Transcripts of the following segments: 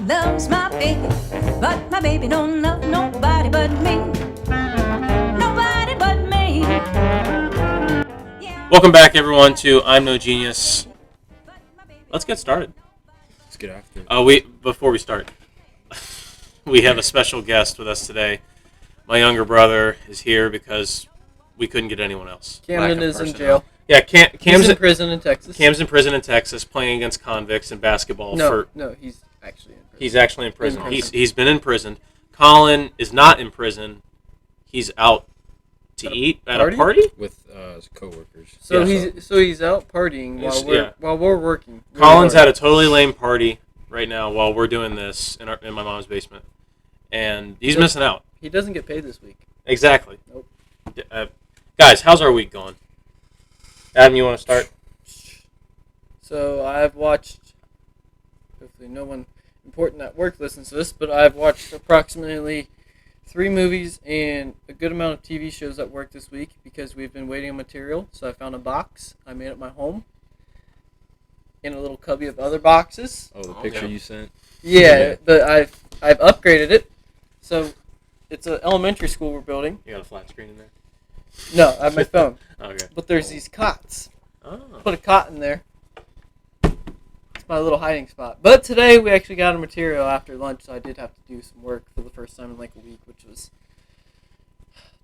loves my baby, but my baby don't love nobody but me. Nobody but me. Welcome back, everyone, to I'm No Genius. Let's get started. Let's get after it. Before we start, we have a special guest with us today. My younger brother is here because we couldn't get anyone else. Camden is in jail. Yeah, Cam's in prison in Texas. Cam's in prison in Texas playing against convicts in basketball. No, he's actually in prison. He's actually in prison. He's been imprisoned. Colin is not in prison. He's out to eat at a party with his coworkers. So he's out partying while we're working. Colin's at a totally lame party right now while we're doing this in my mom's basement, and he's missing out. He doesn't get paid this week. Exactly. Nope. Guys, how's our week going? Adam, you want to start? So I've watched. Hopefully, no one important at work listens to this, but I've watched approximately 3 movies and a good amount of TV shows at work this week because we've been waiting on material. So I found a box. I made it my home. In a little cubby of other boxes. Oh, the picture you sent? Yeah, but I've upgraded it. So it's an elementary school we're building. You got a flat screen in there? No, I have my phone. Okay. But there's these cots. Oh. Put a cot in there. It's my little hiding spot. But today we actually got a material after lunch, so I did have to do some work for the first time in like a week, which was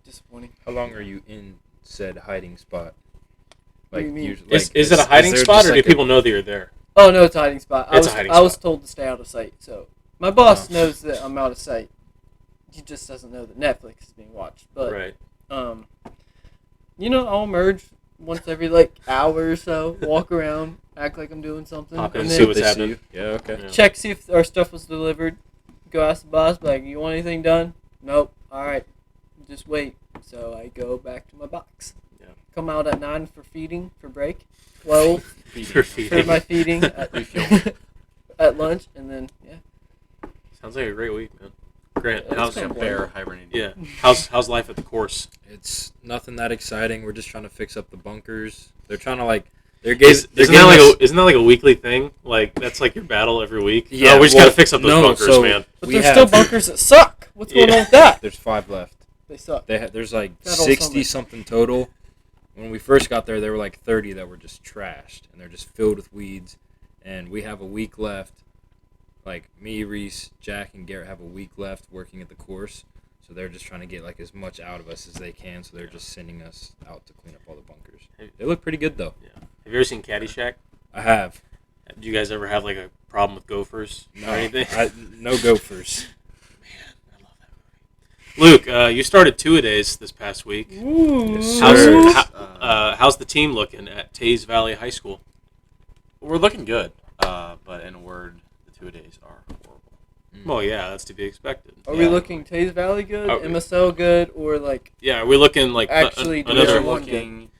disappointing. How long are you in said hiding spot? What do you mean? Usually, is it a hiding spot, or do people know that you're there? Oh, no, it's a hiding spot. It's a hiding I was spot. told to stay out of sight, so my boss knows that I'm out of sight. He just doesn't know that Netflix is being watched. But, right. I'll emerge once every hour or so, walk around, act like I'm doing something, Pop in and and see then what's happening. Yeah, okay. Yeah. check, see if our stuff was delivered, go ask the boss, you want anything done? Nope. All right, just wait. So I go back to my box. Yeah. Come out at 9 for feeding, for break, 12 For my feeding at lunch, and then, Sounds like a great week, man. Grant, Yeah, how's it's bear hibernating? Yeah. How's life at the course? It's nothing that exciting. We're just trying to fix up the bunkers. They're trying to Isn't that like a weekly thing? Like that's like your battle every week. Yeah, we just gotta fix up those bunkers, man. But there's still bunkers that suck. What's going on with that? There's 5 left. They suck. There's like That all 60-something total. When we first got there were like 30 that were just trashed, and they're just filled with weeds. And we have a week left. Like me, Reese, Jack, and Garrett have a week left working at the course. So they're just trying to get as much out of us as they can. So they're just sending us out to clean up all the bunkers. They look pretty good though. Yeah. Have you ever seen Caddyshack? I have. Do you guys ever have a problem with gophers or anything? No gophers. Man, I love that movie. Luke, you started 2-a-days this past week. Ooh. Yes, How's the team looking at Taze Valley High School? We're looking good, but in a word, the 2-a-days are horrible. Well, yeah, that's to be expected. Are we looking Taze Valley good, Are we- MSL good, or Yeah, are we looking like Actually, another? Division One looking.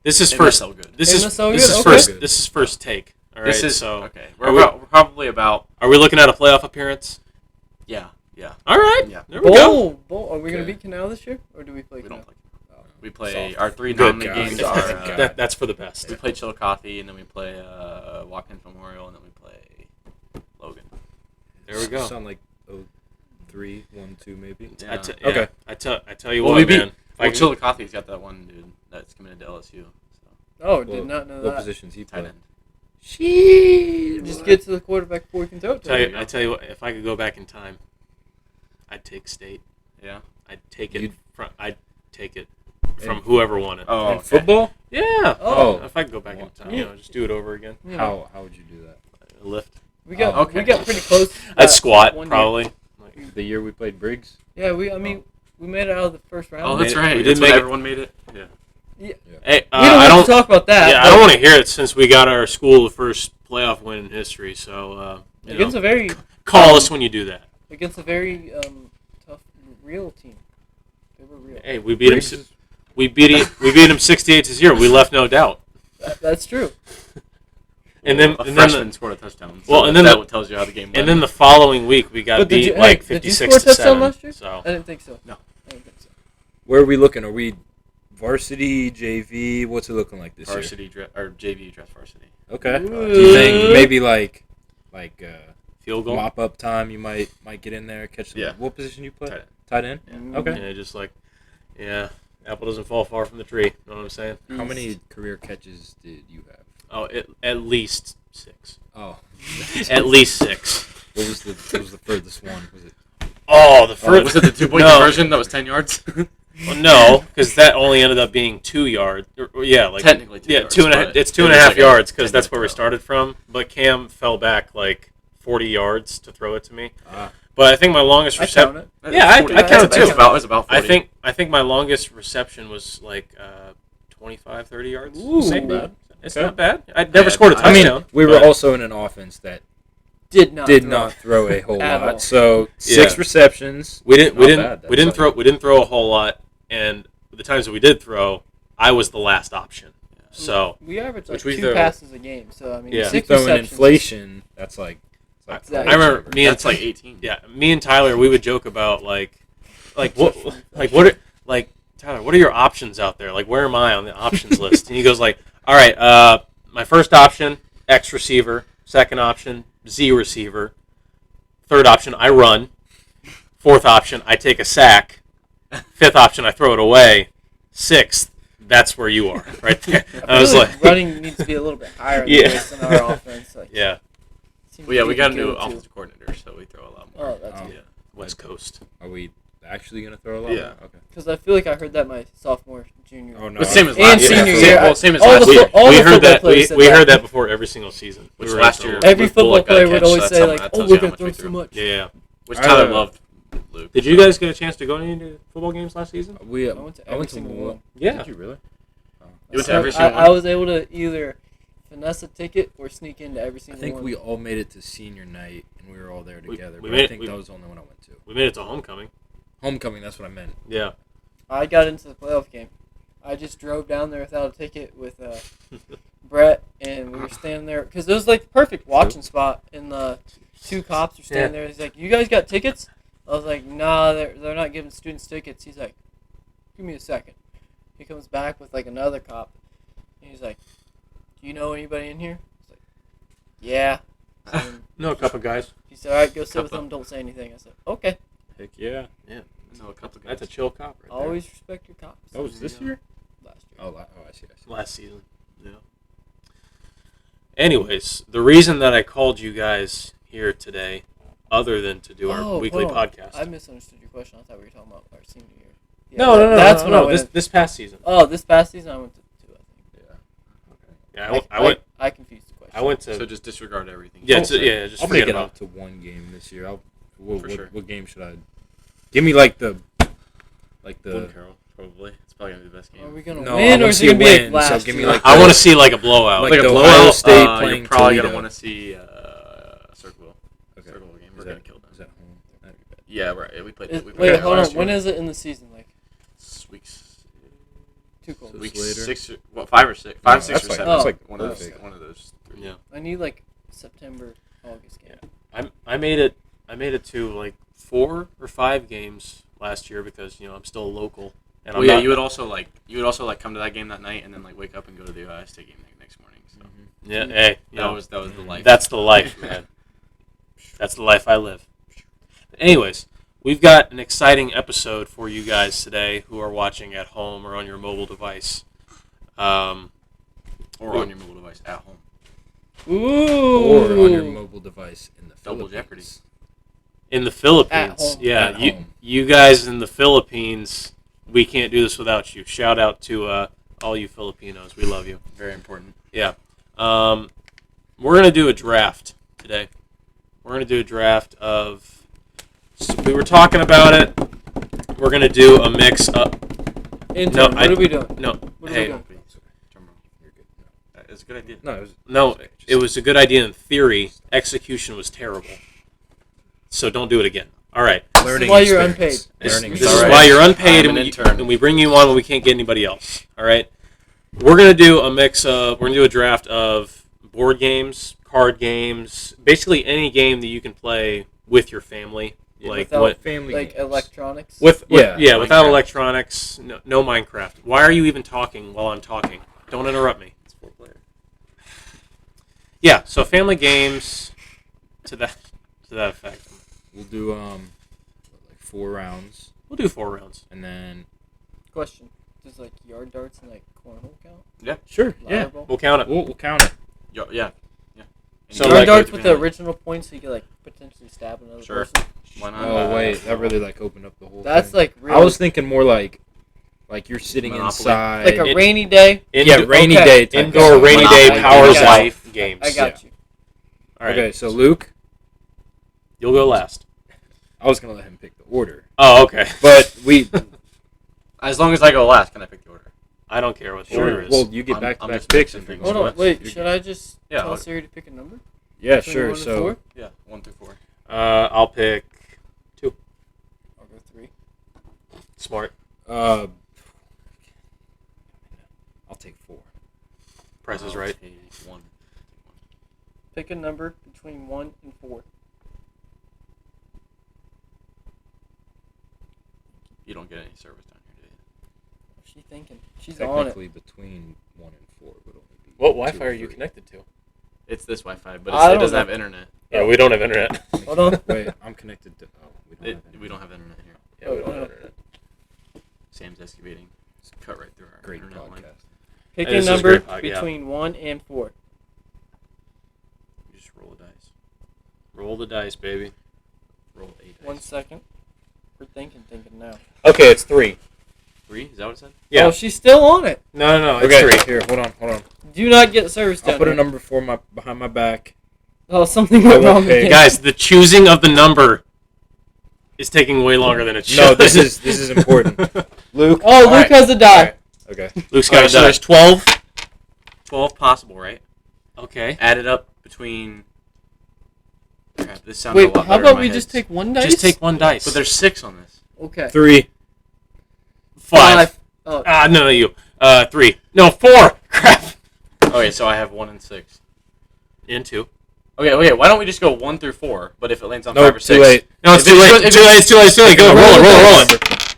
This is first. MSL good. This is MSL this good? is Okay. first. This is first take. All right. This is so okay. Are We're probably about Are we looking at a playoff appearance? yeah. All right. Yeah. There we go. Bowl. Are we going to Okay. beat Canal this year, or do we play We Canal? don't play. We play Soft. our 3 Good nominated guys. games Soft. are. That's for the best. We play Chillicothe, and then we play Watkins Memorial, and then we play Logan. There we go. Sound like 3, 1, 2 maybe. Yeah. Okay. I tell you Well, what, we beat. man. Well, Chillicothe's got that one dude that's committed to LSU. So. Oh, did not know What that. positions he Tight play? end. Just get to the quarterback before we can throw it to him. I tell you what, if I could go back in time, I'd take state. Yeah. I'd take it from And- whoever won it. Oh, In okay. football? Yeah. Oh. If I could go back in time, just do it over again. You know, How would you do that? A lift. we got okay. we got pretty close. I'd squat one year. probably. The year we played Briggs? Yeah, we made it out of the first round. Oh, that's Made it. right. We That's did when make it. everyone made it. Yeah. Yeah. Hey, we don't I have don't. to talk about that. Yeah, I don't want to hear it since we got our school the first playoff win in history. So Against a very call us when you do that. against a very tough real team. They were real. Hey, we beat Briggs him. We beat him 68-0. We left no doubt. That's true. And then a and then freshman the, scored a touchdown. So Well, and then that the- tells you how the game went. and then the following week we got But beat did you score a 56-7. touchdown last year? So I didn't think so. No. I didn't think so. Where are we looking? Are we varsity, JV? What's it looking like this varsity or JV dress varsity. year? Okay. Ooh. Do you think maybe like field goal. Mop up time, you might get in there, catch some. Yeah. What position you play? Tight end. Tight end? Yeah. Okay. Yeah, just like, apple doesn't fall far from the tree. You know what I'm saying? How many career catches did you have? Oh, at least 6. Oh. At least 6. What was the furthest one? Was it? Oh, the Oh, first. was it the 2-point No. conversion that was 10 yards? Well, no, because that only ended up being 2 yards. Yeah, like Technically 2 yeah, yards. 2.5. but It's it 2.5 was like a yards because that's 10-yard where we throw. started from. But Cam fell back like 40 yards to throw it to me. Ah. But I think my longest I reception. count it. Yeah, I counted too. It was about 40. I think my longest reception was like 25, 30 yards. Ooh. Maybe. Bad. It's Okay. not bad. I never scored a I touchdown. mean, we were but- also in an offense that Did did throw. not throw a whole At lot. all. So 6 Yeah. receptions. We didn't. Not bad. We didn't That's throw. like- We didn't throw a whole lot, and the times that we did throw, I was the last option. So We average like Which we 2 throw- passes a game, so I mean, Yeah. 6 You throw in receptions. inflation. That's like. It's like Exactly. I remember me and That's like 18. yeah, me and Tyler, we would joke about like what are like Tyler, what are your options out there? Like, where am I on the options list? And he goes like, all right, my first option, X receiver. Second option, Z receiver. Third option, I run. Fourth option, I take a sack. Fifth option, I throw it away. Sixth, that's where you are, right there. I was feel like, running needs to be a little bit higher Yeah. than our offense. Like, yeah, seems Well, yeah, to we be got a new good, too. offensive coordinator, so we throw a lot more. Oh, that's Oh. good. yeah, West Coast. Are we actually gonna throw a lot? Yeah. Okay. Because I feel like I heard that my sophomore, junior. Oh no. But same as And last year. senior Same- year. Well, same as All last the year. all we the heard football that. players said We that. heard that before every single season. Which We were last so- year- Every Luke football Bullock got a player would catch, always so say that's like, how- "Oh, that tells we're you how gonna much throw we so threw. much." Yeah. Which I, Tyler uh, loved Luke. Did you guys get a chance to go to any football games last season? We. I went to every single one. Yeah. Did you really? You went to So every single I one? was able to either finesse a ticket or sneak into every I single think one. we all made it to senior night and we were all there We- together. we but made I it- think we- that was the only one I went to. We made it to homecoming. Homecoming. That's what I meant. Yeah. I got into the playoff game. I just drove down there without a ticket with Brett, and we were standing there because it was like the perfect watching spot. And the 2 cops were standing there. He's like, "You guys got tickets?" I was like, "Nah, they're not giving students tickets." He's like, "Give me a second." He comes back with like another cop, and he's like, "Do you know anybody in here?" I was like, "Yeah." And No, a couple guys. he said, "All right, go sit with Couple. them. Don't say anything." I said, "Okay." Heck yeah. No, a couple That's a guys. chill cop right there. Always respect your cops. That was this year. Last year. Oh, I see. Last season. Yeah. Anyways, the reason that I called you guys here today, other than to do our Oh, weekly hold on. podcast. I misunderstood your question. I thought we were talking about our senior year. Yeah, No. That's when I no. went. This past season. Oh, this past season I went to 2, I think. Yeah, I went. I confused the question. I went to. So just disregard everything. Yeah, Oh, just I'll forget make it about. up to one game this year. For sure. What game should I? Give me like the. Boone Carroll, probably. It's probably gonna be the best game. Are we gonna No, I win, wanna or is see it gonna be win, like so last give me year? like I want to see like a blowout. Like Like the a Ohio blowout. State playing You're probably Toledo. gonna want to see Circleville. Okay. Circleville game. We're Is gonna that- kill them. is that home? Yeah, right. We played. Is- we played wait, them hold on. last When year. is it in the season? Like Weeks. too cold. So Week later? 6. 5 or 6. 5, No, 6 that's or like- 7. that's like one of those. perfect. One of those. 3. Yeah. I need like September, August game. I made it. I made it to like 4 or 5 games last year because I'm still local. And Well, I'm yeah, not, you would also like come to that game that night and then like wake up and go to the Ohio State game next morning. So Yeah. Hey. that was the life. That's the life, man. That's the life I live. Anyways, we've got an exciting episode for you guys today who are watching at home or on your mobile device. or on your mobile device at home. Ooh. Or on your mobile device in the Double Philippines. jeopardy. In the Philippines. At home. Yeah, At you home. you guys in the Philippines, we can't do this without you. Shout out to all you Filipinos. We love you. Very important. Yeah. We're going to do a draft today. We're going to do a draft of... we were talking about it. We're going to do a mix of... Intern, No, what are we doing? No, What are hey, we doing? You're good. No. It's a good idea. No, it was, no, it was a good idea in theory. Execution was terrible. So don't do it again. All right. learning why you're experience. This, Learning this all is experience. right. why you're unpaid I'm an intern. and we bring you on when we can't get anybody else. All right. We're going to do a mix of... we're going to do a draft of board games, card games, basically any game that you can play with your family. Like Without what... Family Like games. electronics. without Minecraft. electronics, no Minecraft. Why are you even talking while I'm talking? Don't interrupt me. It's 4-player. Yeah, so family games to that. to that effect. We'll do like 4 rounds, We'll do 4 rounds. and then Question: does like yard darts and like cornhole count? sure, yeah, Ladder ball? We'll count it. we'll count it. Yeah. So, Yard like, darts with the original points, so you can like potentially stab another Sure. person. Why not? Oh wait, that really like opened up the whole. That's thing. like really, I was thinking more like you're sitting Monopoly. inside. like a it- rainy day. rainy okay. day type Indoor of rainy Monopoly. day I powers got life you. games. I got you. All right. Okay, so Luke, You'll go last. I was gonna let him pick the order, Oh, okay. but we As long as I go last, can I pick the order? I don't care what the sure. order is. Well, you get I'm- back to I'm back just picks mixing if you're things. going Hold on, to. wait. You Should I just Yeah, tell I'll- Siri to pick a number? Yeah, Between sure. 1 and So 4? Yeah, 1 through 4. I'll pick I'll go 3. smart. I'll take 4. Price is I'll right. take 1. Pick a number between 1 and 4. You don't get any service down here, do you? What's she thinking? She's on it. Technically, between 1 and 4 would only be. What 2 Wi-Fi or are you 3. connected to? It's this Wi-Fi, but I it don't doesn't know. have internet. Yeah, we don't have internet. Hold on. Wait, I'm connected to. Oh, We don't have internet here. Yeah, we don't have internet. Sam's excavating. It's cut right through our Great internet line. podcast. Pick This a is number great, yeah. between 1 and 4. You just roll the dice. Roll the dice, baby. Roll 8 dice. 1 second. We're thinking now. Okay, it's 3. 3? Is that what it said? Yeah. Oh, she's still on it. No, it's Okay, 3. here, hold on. Do not get service down I'll put a here. number 4 behind my back. Oh, something went I will wrong pay. again. Guys, the choosing of the number is taking way longer than it should. No, this is important. Luke. Oh, Luke Alright. has a die. Okay. Luke's got a so die. there's 12. 12 possible, right? Okay. Added up between. Crap, this sounds a Wait, lot how better in about my we head. just take one dice? Just take one dice. But there's 6 on this. Okay. 3. 5. Oh, No, you. 3. No, 4. Crap. Okay, so I have 1 and 6. In 2. Okay, why don't we just go 1 through 4? But if it lands on No, 5 or 6. too late. No, it's If too it- late. if Too late. It's too late. It's too late. Go. Okay, Roll it.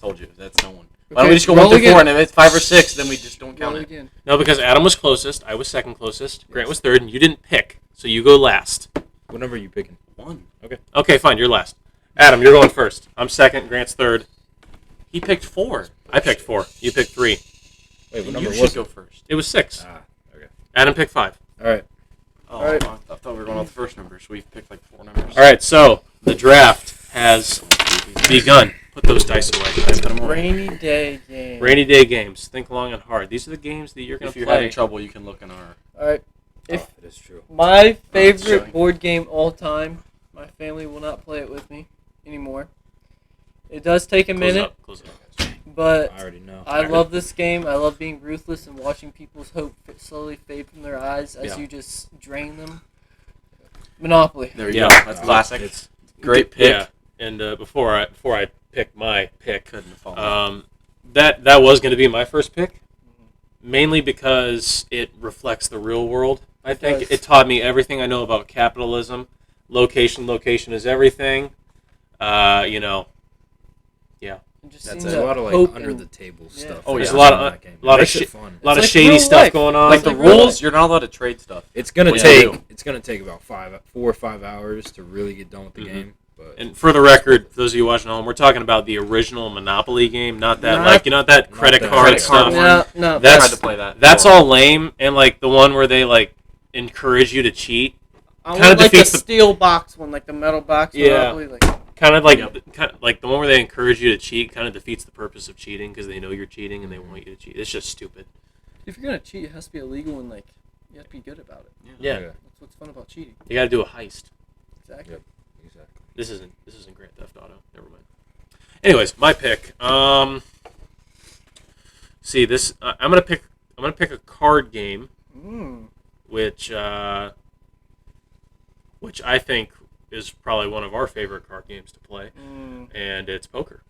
Told you, that's no one. Why don't Okay, we just go roll 1 through again. 4, and if it's 5 or 6, then we just don't roll count it. again. No, because Adam was closest. I was second closest. Grant was third, and you didn't pick, so you go last. What number are you picking? 1. Okay, fine. You're last. Adam, you're going first. I'm second. Grant's third. He picked 4. I picked 4. You picked 3. Wait, what You number should was go it? first. It was 6. Ah, okay. Adam picked 5. All right. Oh, Alright. I thought we were going off the first number, so we've picked like 4 numbers. All right, so the draft has begun. Put those dice away. Put them away. Rainy day game. Rainy day games. Think long and hard. These are the games that you're going If to you're play. having trouble, you can look in our. All right. If Oh, it is true. my favorite showing. board game all time, my family will not play it with me anymore. It does take a Close minute, up. Close up. but I already know. I love this game. I love being ruthless and watching people's hope slowly fade from their eyes as Yeah. you just drain them. Monopoly. There you Yeah. go. That's classic. It's Great pick. Yeah. And before I pick my pick, Couldn't have fallen. that was going to be my first pick, mainly because it reflects the real world. I think does. it taught me everything I know about capitalism. Location is everything. And just That's seeing a the lot of hope like under and- the table yeah. stuff. Oh, yeah. There's a lot of that game. a lot of Makes it shit. fun. A lot of like shady real stuff life. going on. like the like real rules, life. you're not allowed to trade stuff. It's gonna What take you do. it's gonna take about 4 or 5 hours to really get done with the Mhm. game. But And for the record, for those of you watching at home, we're talking about the original Monopoly game, not that Not- that Not credit that card credit stuff. card No, no. I That's- tried to play that. That's before. all lame, and like the one where they like encourage you to cheat, I kinda want like the defeats the- steel box one, like the metal box. Yeah. Monopoly, like, kind of like Yep. the one where they encourage you to cheat, kind of defeats the purpose of cheating because they know you're cheating and they want you to cheat. It's just stupid. if you're gonna cheat, it has to be illegal and like you have to be good about it. Yeah, That's what's fun about cheating. you got to do a heist. Exactly. Yep. Exactly. This isn't Grand Theft Auto. Never mind. Anyways, my pick. See this. I'm gonna pick a card game, which I think is probably one of our favorite card games to play, and it's poker.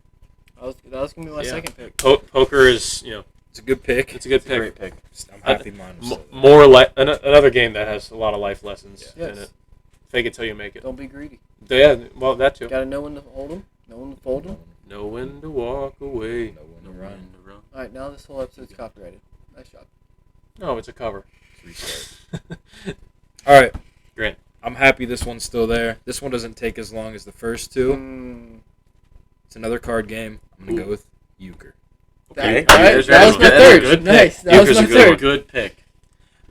That was gonna be my Yeah. second pick. Poker is It's a good pick. it's a good It's a pick. great pick. I'm happy mine was still there. More like another game that has a lot of life lessons in Yes. it. Fake it till you make it. Don't be greedy. Yeah, well that too. Gotta know when to hold them, know when to fold them. Know when to walk away. No one No to run, run. no run. All right, now this whole episode's copyrighted. Nice job. No, it's a cover. Restart. All right. Grant. I'm happy this one's still there. This one doesn't take as long as the first two. It's another card game. I'm going to go with Euchre. Okay. That was my That's a third. good Nice. pick. That was Euchre's my a good one. third. Good pick.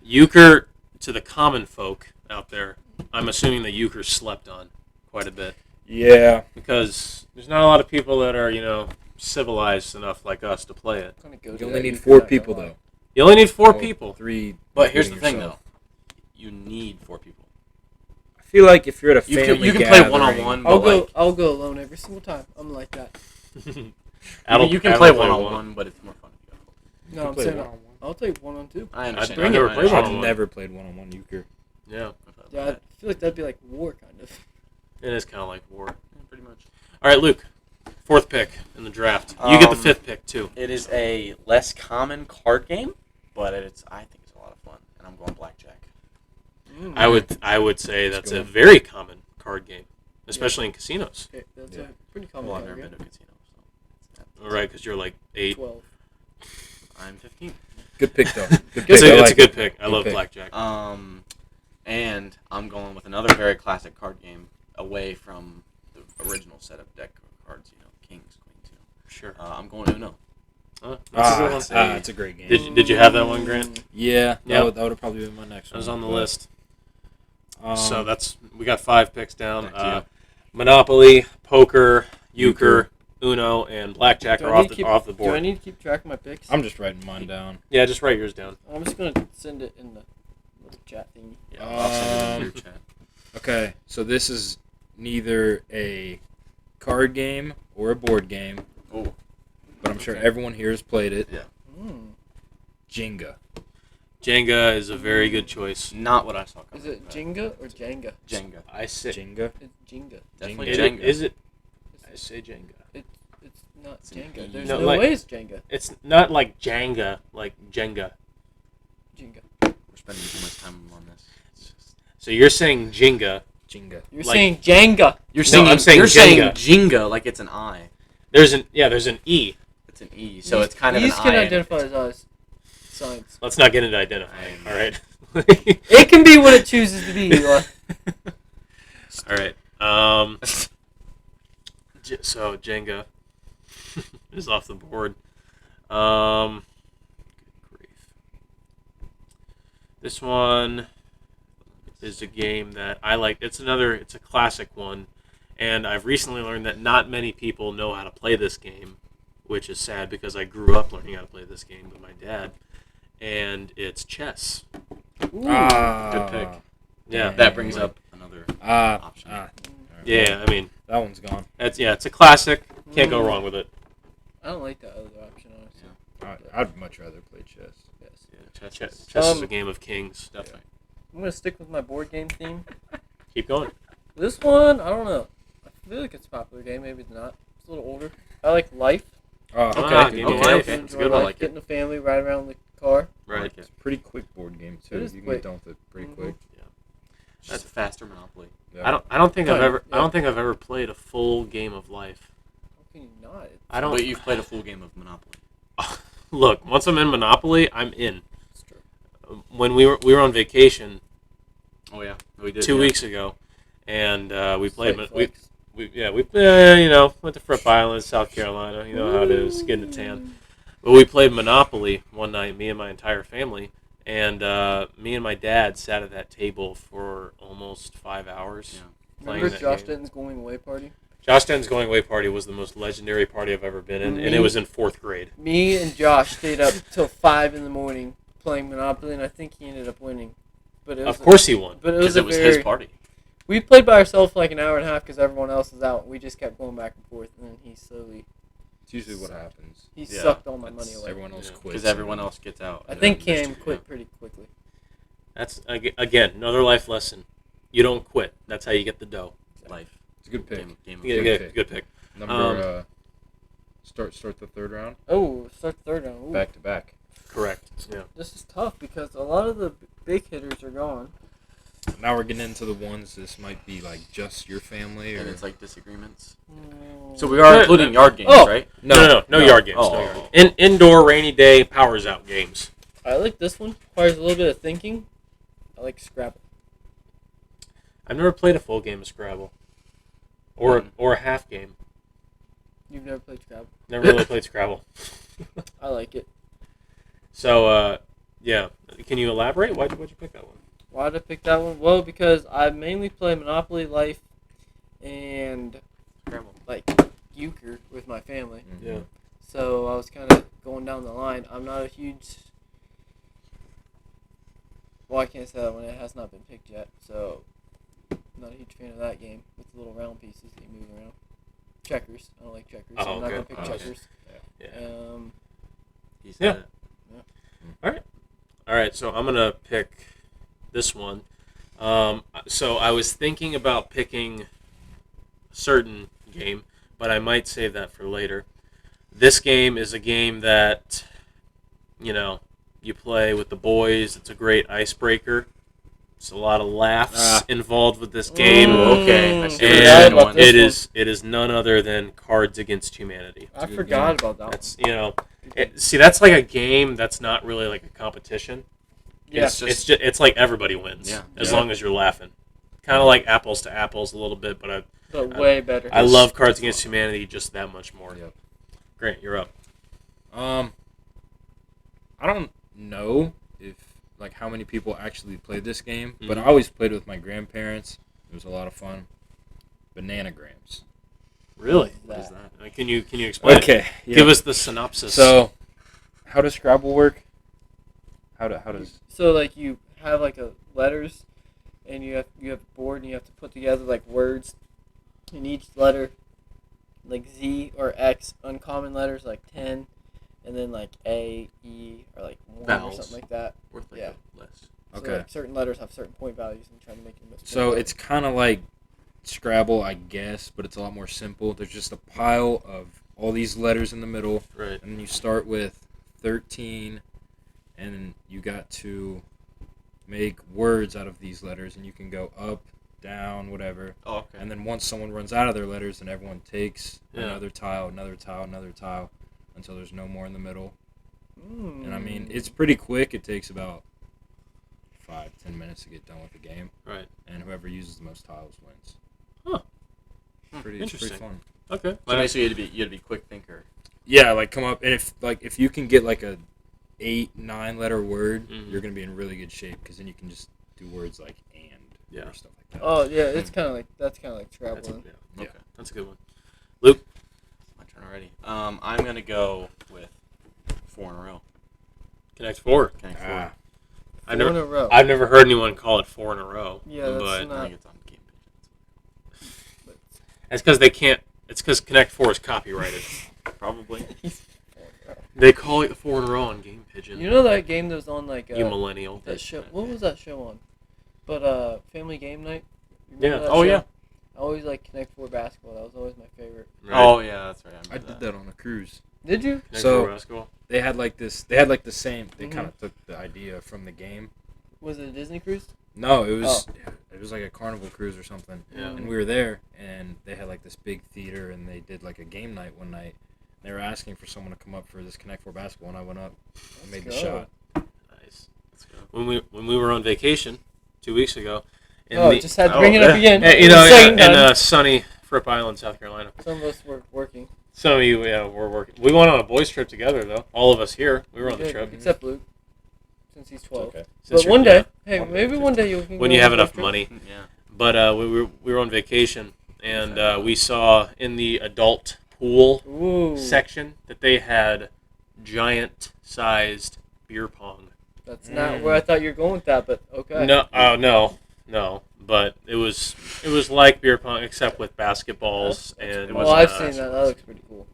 Euchre, to the common folk out there, I'm assuming that Euchre slept on quite a bit. Yeah. Because there's not a lot of people that are, civilized enough like us to play it. You only need 4 people, though. You only need 4 Oh, people. 3. But here's the including thing, yourself. though. You need 4 people. I feel like if you're at a You family can play gathering- one-on-one, but I'll go alone every single time. I'm like that. you can play one-on-one, but it's more fun. No, I'm play saying one-on-one. I'll take 1-on-2. I understand. I've never I played understand. I've one-on-one. never played one-on-one Euchre. Yeah, Yeah, I feel like that'd be like war, kind of. it is kind of like war. Yeah, pretty much. All right, Luke, 4th pick in the draft. You get the 5th pick, too. It is a less common card game, but I think it's a lot of fun, and I'm going blackjack. I would say that's go a on. very common card game, especially in casinos. Okay, that's Yeah. a pretty common Well, I've card never game. been to a casino, so All right, because you're like 8. 12. I'm 15. Good pick, though. Good It's pick. I a like good it. pick. I Good love pick. blackjack. And I'm going with another very classic card game away from the original set of deck cards, kings, queens, Sure. I'm going Uno. That's a good one. It's a great game. Did you have that one, Grant? Yeah, Yeah. that would have probably been my next That one. was on the but, list. So Um, we got 5 picks down. Back to you. Monopoly, poker, Euchre, Uno, and blackjack are off the Do I board. need to keep track of my picks? I'm just writing mine down. Yeah, just write yours down. I'm just going to send it in the little chat thingy. Yeah, I'll send it in your Um, chat. Okay, so this is neither a card game or a board game, Oh, but I'm sure Okay. everyone here has played it. Mm. Jenga. Jenga is a very good choice. not what I saw coming. Is it but Jenga or Jenga? Jenga? I say Jenga. It's Jenga. Definitely Jenga. Jenga. Is it? I say Jenga. It's not It's an Jenga. E. There's No, no, like- way it's Jenga. It's not like Jenga, like Jenga. Jenga. We're spending too much time on this. It's just... So you're saying Jenga. Jenga. You're Like- saying Jenga. You're No, saying I'm saying you're saying Jenga. Jenga like it's an I. There's an E. It's an E, so it's kind of These an can I. identify as us. Science. Let's not get into identifying. All right. It can be what it chooses to be. Eli. All right. So Jenga is off the board. Good grief. This one is a game that I like. It's a classic one, and I've recently learned that not many people know how to play this game, which is sad because I grew up learning how to play this game with my dad, and it's chess. Ooh. Good pick. Yeah. That brings up another option. Yeah, I mean, That one's gone. it's a classic. Can't go wrong with it. I don't like that other option, honestly. I'd much rather play chess. Yes. Yeah, chess is a Um, game of kings. Definitely. I'm going to stick with my board game theme. Keep going. This one, I don't know. I feel like it's a popular game. Maybe it's not. It's a little older. I like Life. Oh, Okay, okay. Game good of pick. Life. Okay, Enjoy it's a good one. Life, I like it. Get in a family, ride around the car. Right. like it. It's a pretty quick board game too. It is You can quick. get done with it pretty Mhm. quick. That's a faster Monopoly. Yeah. I don't think I've Fun, ever yeah. I don't think I've ever played a full game of Life. How can you not? I don't But you've played a full game of Monopoly. look. Once I'm in Monopoly, I'm in. It's true. When we were on vacation Oh yeah, we did. 2 yeah. weeks ago, and we played. Slight We flex. went to Fripp Island, South Carolina. You know how it is, getting a tan. But we played Monopoly one night, me and my entire family, and me and my dad sat at that table for almost 5 hours. Yeah. Playing Remember that Josh game. Denton's going away party? Josh Denton's going away party was the most legendary party I've ever been in, and it was in 4th grade. Me and Josh stayed up till 5 in the morning playing Monopoly, and I think he ended up winning. But it was Of course he won. But it Because was a it was very. his party. We played by ourselves for like an hour and a half because everyone else was out. We just kept going back and forth, and then he slowly It's usually what happens. he Yeah, sucked all my that's- money away. Everyone else Yeah. quits. Because everyone else gets out. I and think then there's Cam two- quit pretty quickly. That's again another life lesson. You don't quit. That's how you get the dough. yeah. Life. It's a good pick. Game of Yeah, Good good, pick. good pick. Number start the third round. Oh, start the third round. Ooh. Back to back. Correct. Yeah. This is tough because a lot of the big hitters are gone. Now we're getting into the ones. This might be like just your family, or And it's like disagreements. Mm. So we are Yeah, including no. yard games, Oh. right? No yard games. Oh. No yard games. Indoor rainy day powers out games. I like this one. Requires a little bit of thinking. I like Scrabble. I've never played a full game of Scrabble, or a half game. You've never played Scrabble? Never really played Scrabble. I like it. So, yeah. Can you elaborate? Why'd you pick that one? Why did I pick that one? Well, because I mainly play Monopoly, Life, and Scrabble. like euchre with my family. Yeah. So I was kind of going down the line. I'm not a huge. Well, I can't say that one. It has not been picked yet. So, I'm not a huge fan of that game with the little round pieces that you move around. Checkers. I don't like checkers. So I'm not going to pick checkers. Yeah. He said it. All right. So I'm gonna pick this one. So I was thinking about picking a certain game, but I might save that for later. This game is a game that, you play with the boys. It's a great icebreaker. There's a lot of laughs involved with this game. Okay. I see where Yeah, you're And going. it is none other than Cards Against Humanity. I forgot about that one. That's that's like a game that's not really like a competition. Yeah. It's like everybody wins as long as you're laughing. Kind of like apples to apples a little bit, but way better. I love Cards Against Humanity just that much more. Yep. Grant, you're up. I don't know if how many people actually played this game, but I always played it with my grandparents. It was a lot of fun. Bananagrams. Really? What is that? Can you explain? Okay. It? Give us the synopsis. So, how does Scrabble work? How does? So like you have like letters, and you have a board, and you have to put together like words, in each letter, like Z or X, uncommon letters like 10, and then like A, E, or like 1 Vowels. or something like that. Worth like Yeah. a list. So Okay. like certain letters have certain point values, and trying to make them most. So it's kind of like Scrabble, I guess, but it's a lot more simple. There's just a pile of all these letters in the middle, right. and then you start with 13, and you got to make words out of these letters, and you can go up, down, whatever. Oh, okay. And then once someone runs out of their letters, then everyone takes Yeah. another tile, until there's no more in the middle. And I mean, it's pretty quick. It takes about 5-10 minutes to get done with the game. Right. And whoever uses the most tiles wins. Huh. It's pretty Interesting. fun. Okay. So basically, you had to be quick thinker. Yeah, come up, and if you can get a 8-9 letter word, Mhm. you're gonna be in really good shape because then you can just do words like Yeah. or stuff like that. Oh yeah, it's kind of like Scrabble. That's a, then. yeah. Yeah. Okay. That's a good one. Luke. My turn already. I'm gonna go with 4 in a row. Connect 4. Connect 4. Ah, I've 4 never in a row. I've never heard anyone call it 4 in a row. Yeah, that's but not- I think it's on Game Pigeons. it's because they can't. It's because Connect 4 is copyrighted. Probably. They call it 4 in a row on Game Pigeon. You know that game that was on like you millennial. that show. What was that show on? But Family Game Night. You remember Yeah. that Oh show? yeah. I always like Connect 4 basketball. That was always my favorite. Right. Oh yeah, that's right. I did that on a cruise. Did you? Connect So- 4 basketball. They had the same. They Mhm. kind of took the idea from the game. Was it a Disney cruise? No, it was like a carnival cruise or something. Yeah. And we were there, and they had this big theater, and they did a game night one night. They were asking for someone to come up for this Connect 4 basketball, and I went up and made the go. shot. Nice. Let's go. When we were on vacation 2 weeks ago. Just had to bring it up again. In Second time. sunny Fripp Island, South Carolina. Some of us were working. Some of you, were working. We went on a boys' trip together, though. All of us here, we were on the Good, trip. except Luke, since he's 12. Okay. Since But you're- one day, yeah. hey, One day, maybe one day you can. When go you on have a enough trip. money. Yeah. But we were on vacation, and we saw in the adult pool Ooh, section that they had giant-sized beer pong. that's not where I thought you were going with that, but okay. No. But it was like beer pong except with basketballs and. Well, I've seen that. That looks pretty cool.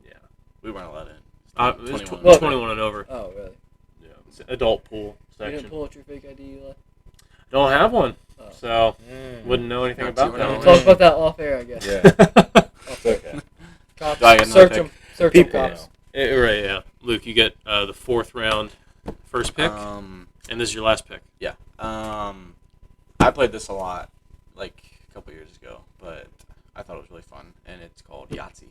We weren't allowed in. It was 21. 21 and over. Oh, really? Yeah, it's adult pool You section. didn't pull out your fake ID, Eli? Don't have one, Oh. so wouldn't know anything Not about too that. well. We'll talk about that off air, I guess. Yeah. Off air. Okay. Cops, Do I get another search pick? them. Search People them, cops. Right, yeah. Luke, you get the 4th round first pick, and this is your last pick. Yeah. I played this a lot, a couple years ago, but I thought it was really fun, and it's called Yahtzee.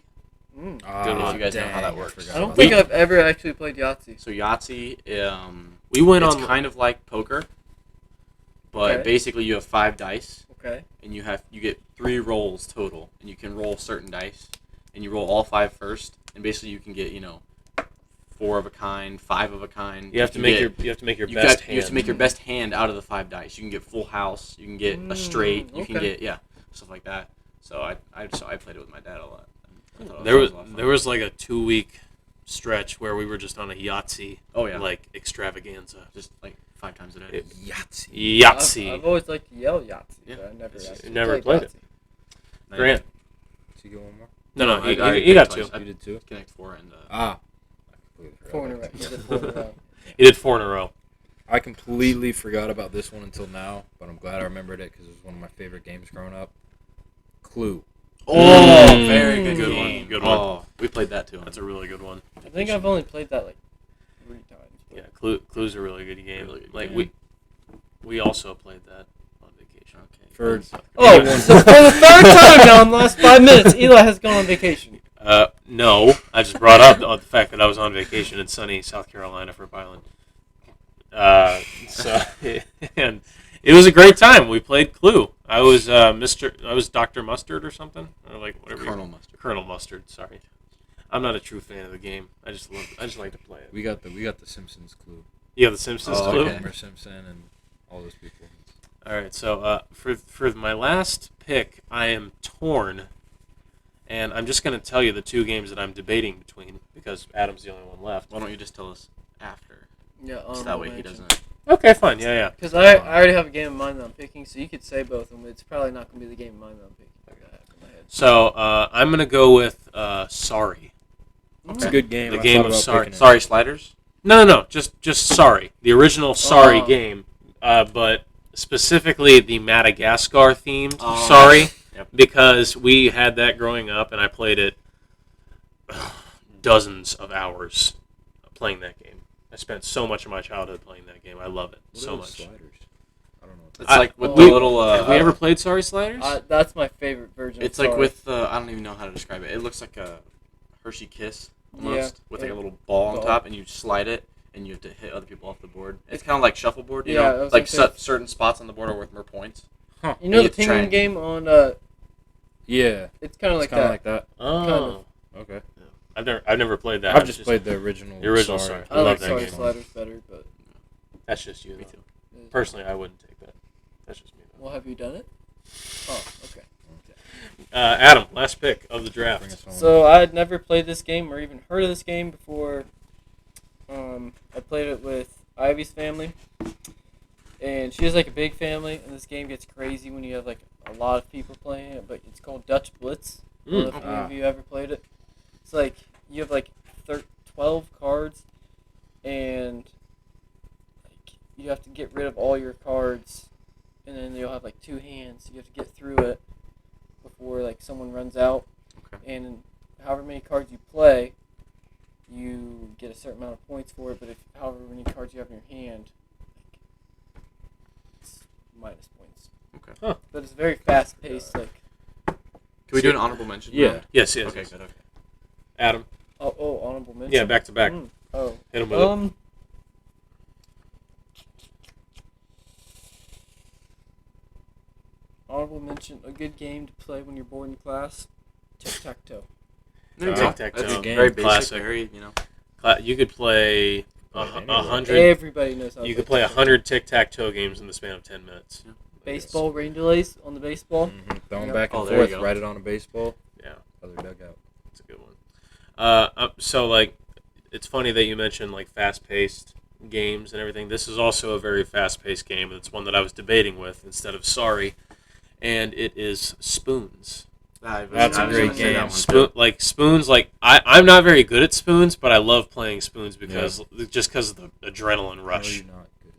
Mm. Good one. You guys know how that works. forgot I don't about think that. I've ever actually played Yahtzee. So Yahtzee, We went it's on. kind of like poker, but Okay. basically you have 5 dice, Okay. and you get 3 rolls total, and you can roll certain dice, and you roll all 5 first, and basically you can get 4 of a kind, 5 of a kind. You have to make your best hand. You have to make your best hand out of the 5 dice. You can get full house. You can get a straight. You can okay. get stuff like that. So I played it with my dad a lot. I thought it There a was lot of fun. there was like a 2-week stretch where we were just on a Yahtzee like extravaganza. just like 5 times a day. Yahtzee. Yahtzee. I've always liked to yell Yahtzee, Yeah. but I never It's just- actually never played it. Yahtzee. Grant. Did you get one more? No, I you picked got twice. 2. You did too? Connect 4 and I completely forgot 4 in a about row. that. He did 4 in a row. You did 4 in a row. I completely forgot about this one until now, but I'm glad I remembered it because it was one of my favorite games growing up. Clue. very good Good game. one, good one. Oh, we played that too. That's a really good one. I think I've only played that like 3 times. but- Yeah, Clue's a really good game. Really good like game. we also played that on vacation. Okay. For Oh, so for the 3rd time now in the last 5 minutes, Eli has gone on vacation. No, I just brought up the fact that I was on vacation in sunny South Carolina for Island. So and it was a great time. We played Clue. I was Dr. Mustard or something, or like whatever. Colonel Mustard. Colonel Mustard. Sorry, I'm not a true fan of the game. I just like to play it. we got the Simpsons Clue. Yeah, the Simpsons Oh, Clue. okay. Homer Simpson and all those people. All right, so for my last pick, I am torn, and I'm just going to tell you the 2 games that I'm debating between because Adam's the only one left. Why don't you just tell us after? Yeah, So that way he doesn't. Okay, fine. Yeah. Because I already have a game in mind that I'm picking, so you could say both of them. It's probably not going to be the game in mind that I'm picking. Like I have in my head. So I'm going to go with Sorry. It's a good game. The I game thought of about Sorry. picking it. Sorry, sliders. No. Just Sorry. The original Sorry Oh. game, but specifically the Madagascar themed Oh. Sorry, Yep. because we had that growing up, and I played it dozens of hours playing that game. I spent so much of my childhood playing that game. I love it What so are much. those sliders? I don't know. It's I- like with Oh. the little. Have we ever played Sorry Sliders? That's my favorite version. It's of like Sorry. with I don't even know how to describe it. It looks like a Hershey Kiss almost with like a little ball on Ball. top, and you slide it, and you have to hit other people off the board. It's kind of like shuffleboard, you Yeah, I know, was like gonna say- certain spots on the board are worth more points. You know the It's penguin trying- game on Yeah, it's kind of it's like kind of that. like that. Oh, Okay. I've never played that. I've It's just played the original. the original Sorry. Sorry. I love like that Sorry game. Sliders better, but That's just you. Me though. too. Personally, I wouldn't take that. That's just me. Though. Well, have you done it? Oh, okay. Adam, last pick of the Bring draft. us home. So I had never played this game or even heard of this game before. I played it with Ivy's family, and she has like a big family, and this game gets crazy when you have like a lot of people playing it. But it's called Dutch Blitz. I don't know if any of you ever played it. It's like you have like 12 cards, and like you have to get rid of all your cards, and then you'll have like 2 hands. You have to get through it before like someone runs out. Okay. And however many cards you play, you get a certain amount of points for it. But if however many cards you have in your hand, like, it's minus points. Okay. Huh. But it's very fast paced. Like Can we do an honorable mention? Yeah. round? Yes. Okay. Yes. Good. Okay. Adam. honorable mention. Yeah, back to back. Oh. Hit him with it. Honorable mention: a good game to play when you're bored in class. Tic-tac-toe. There you Oh, go. tic-tac-toe. That's Game. very basic. Classic. Very You could play Anyway. 100. Everybody knows how. You to could play play tic-tac-toe. 100 tic-tac-toe games in the span of 10 minutes. Baseball rain delays on the baseball. Throwing Yep. back and Oh, there you forth, go. write it on a baseball. Yeah. Other dugout. That's a good one. So like, it's funny that you mentioned like fast-paced games and everything. This is also a very fast-paced game. It's one that I was debating with instead of Sorry, and it is Spoons. That's a great game. Spoons. Like I'm not very good at Spoons, but I love playing Spoons because of the adrenaline rush. No, you're not good.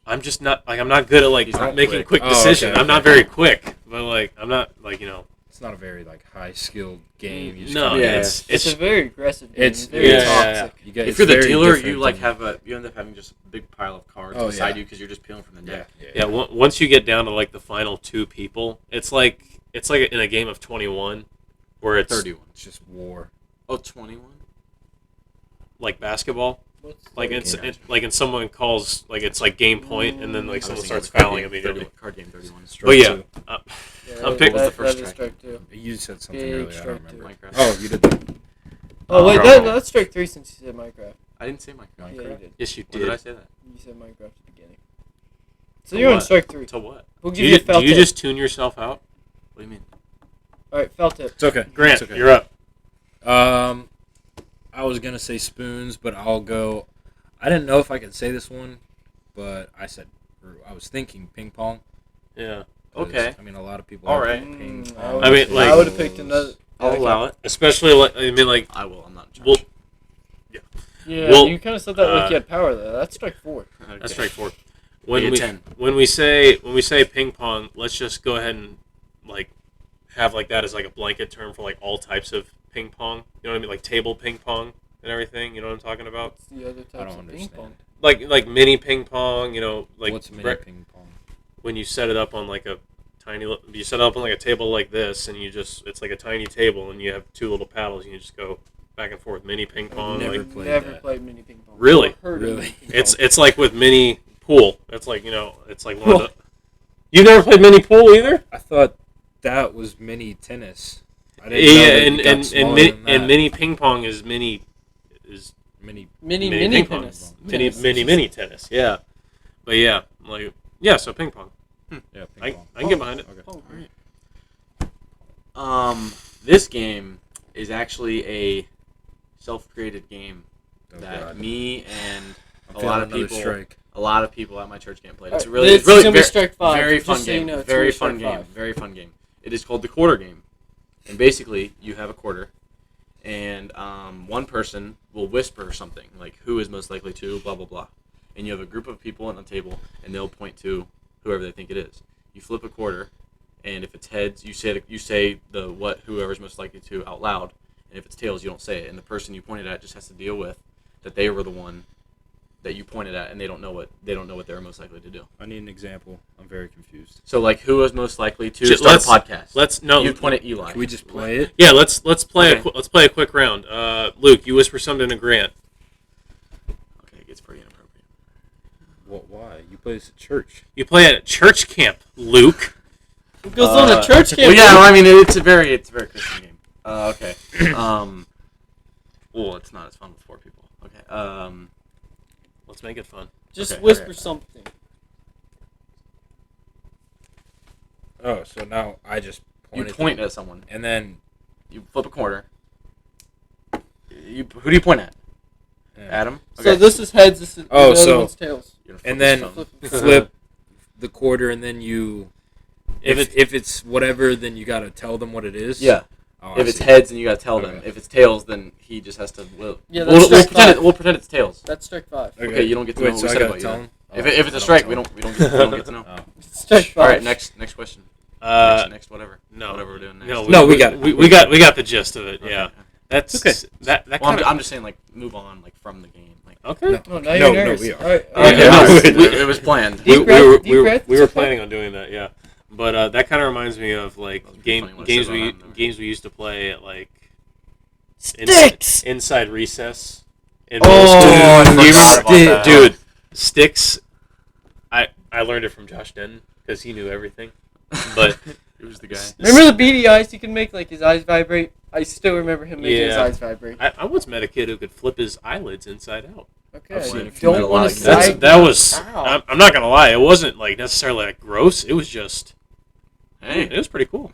I'm just not like I'm not good at like He's not making quick. quick Oh, decisions. okay, I'm not okay. very quick, but like I'm not like It's not a very high skilled game. You just No, kinda- Yeah. It's a very aggressive game. It's- very yeah, toxic. You get, If it's you're the very dealer, different you like than- have you end up having just a big pile of cards Oh, beside yeah. you because you're just peeling from the deck. Yeah, once you get down to like the final 2 people, it's like in a game of 21, where it's 31. It's just war. Oh, 21? like basketball. Like it's- like and someone calls like it's like game point, and then like I someone was starts thinking fouling card game immediately. 30 Card game 31. Strike But yeah, two. I'm pick- What was the first that is strike? strike 2. You said something Big earlier. I strike don't remember. Minecraft. Oh, you did that. Oh, wait, Oh. that's strike 3 since you said Minecraft. I didn't say Minecraft. Yeah, you did. yes, you When did I did. say that? You said Minecraft at the beginning. So To you're on what? strike 3. To what? We'll Do give you, you a felt do you tip. just tune yourself out? What do you mean? Alright, felt tip. It's okay. Grant, It's okay. you're up. I was gonna say spoons, but I'll go. I didn't know if I could say this one, but I was thinking ping pong. Yeah, 'cause, Okay. I mean, a lot of people. All have right. Ping Mm, pong. I mean, like- I would have picked another. I'll allow it. especially like I mean like I will. I'm not. in well, charge. Yeah, Well, you kind of said that like uh, you had power there. That's strike 4. Okay. that's strike 4. Make it 10. When we say ping pong, let's just go ahead and like have like that as like a blanket term for like all types of ping pong. You know what I mean? Like table ping pong and everything. You know what I'm talking about? What's the other I types don't of ping understand. pong? Like mini ping pong. You know, like What's mini ping pong? when you set it up on like a you set it up on like a table like this, and it's like a tiny table, and you have 2 little paddles, and you just go back and forth. Mini ping pong. never Like, played Never that. played mini ping pong. Really? Or heard of Really? mini ping it's pong. it's like with mini pool. It's like it's like one of the. You never played mini pool either? I thought that was mini tennis. I Yeah, didn't know that it and got and smaller mini, than that. and mini ping pong is mini mini ping pong. tennis. mini tennis. Yeah, but yeah, like so ping pong. yeah ping I pong. can get behind it. Okay. This game is actually a self-created game Oh, that God. me and I'm a feeling lot of another people, strike. a lot of people at my church can't play it. It's Alright, really, this it's really is gonna be very, strike 5. very just fun so you game. know, it's Very gonna be fun strike game. 5. Very fun game. It is called the quarter game, and basically you have a quarter, and one person will whisper something like "Who is most likely to?" blah blah blah, and you have a group of people on the table, and they'll point to whoever they think it is. You flip a quarter, and if it's heads, you say the what whoever's most likely to out loud, and if it's tails, you don't say it, and the person you pointed at just has to deal with that they were the one that you pointed at, and they don't know what they were most likely to do. I need an example. I'm very confused. So like, who was most likely to Just- start a podcast? Let's You point at Eli. Can we just play it? Yeah, let's play Okay. let's play a quick round. Luke, you whisper something to Grant. Okay, it gets pretty inappropriate. Why? You play this at church. You play at church camp, Luke. It goes on a church camp. Well, yeah, well, I mean, it's a very Christian game. Okay. Well, it's not as fun with 4 people. Okay. Let's make it fun. Just Okay, whisper okay. something. Oh, so now I just You point point at someone. and then You flip a corner. Who do you point at? yeah. Adam. So this is heads. This is Oh, the other so- one's tails. You're gonna flip and his then phone. flip the quarter, and then you. If If it's whatever, then you gotta tell them what it is. Yeah. Oh, I If it's see. heads, then you gotta tell them. Okay. If it's tails, then he just has to. Yeah, We'll, that's we'll strike pretend 5. we'll pretend it's tails. That's strike 5. Okay, you don't get to Wait, know what so we I said gotta about you. tell then. them? If Oh, it's I a don't strike, tell we them. don't get to know. Oh. Strike 5. All right, next question. Next whatever. no, Whatever we're doing next. No, we got it. We got the gist of it. Okay, Yeah, okay. that's Okay. That Well, kind I'm just saying, like, move on, like, from the game. Like, okay. No. Oh, now No, you're no, nervous. we are. All right. okay, Yeah, no, no, it was planned. Deep breath, deep breath, we were deep breath. planning on doing that. Yeah, but that kind of reminds me of like That was pretty funny when I games said that. games we used to play at like Sticks. inside recess. In Oh, middle school. I forgot about that. Dude, sticks. I learned it from Josh Denton because he knew everything. But It was the guy. Remember the beady eyes you can make, like his eyes vibrate? I still remember him making his Yeah. eyes vibrate. I once met a kid who could flip his eyelids inside out. Okay. I've seen a few Don't metal want like to that. side. That was. Ow. I'm not gonna lie. It wasn't like necessarily like gross. It was just. Hey. It was pretty cool.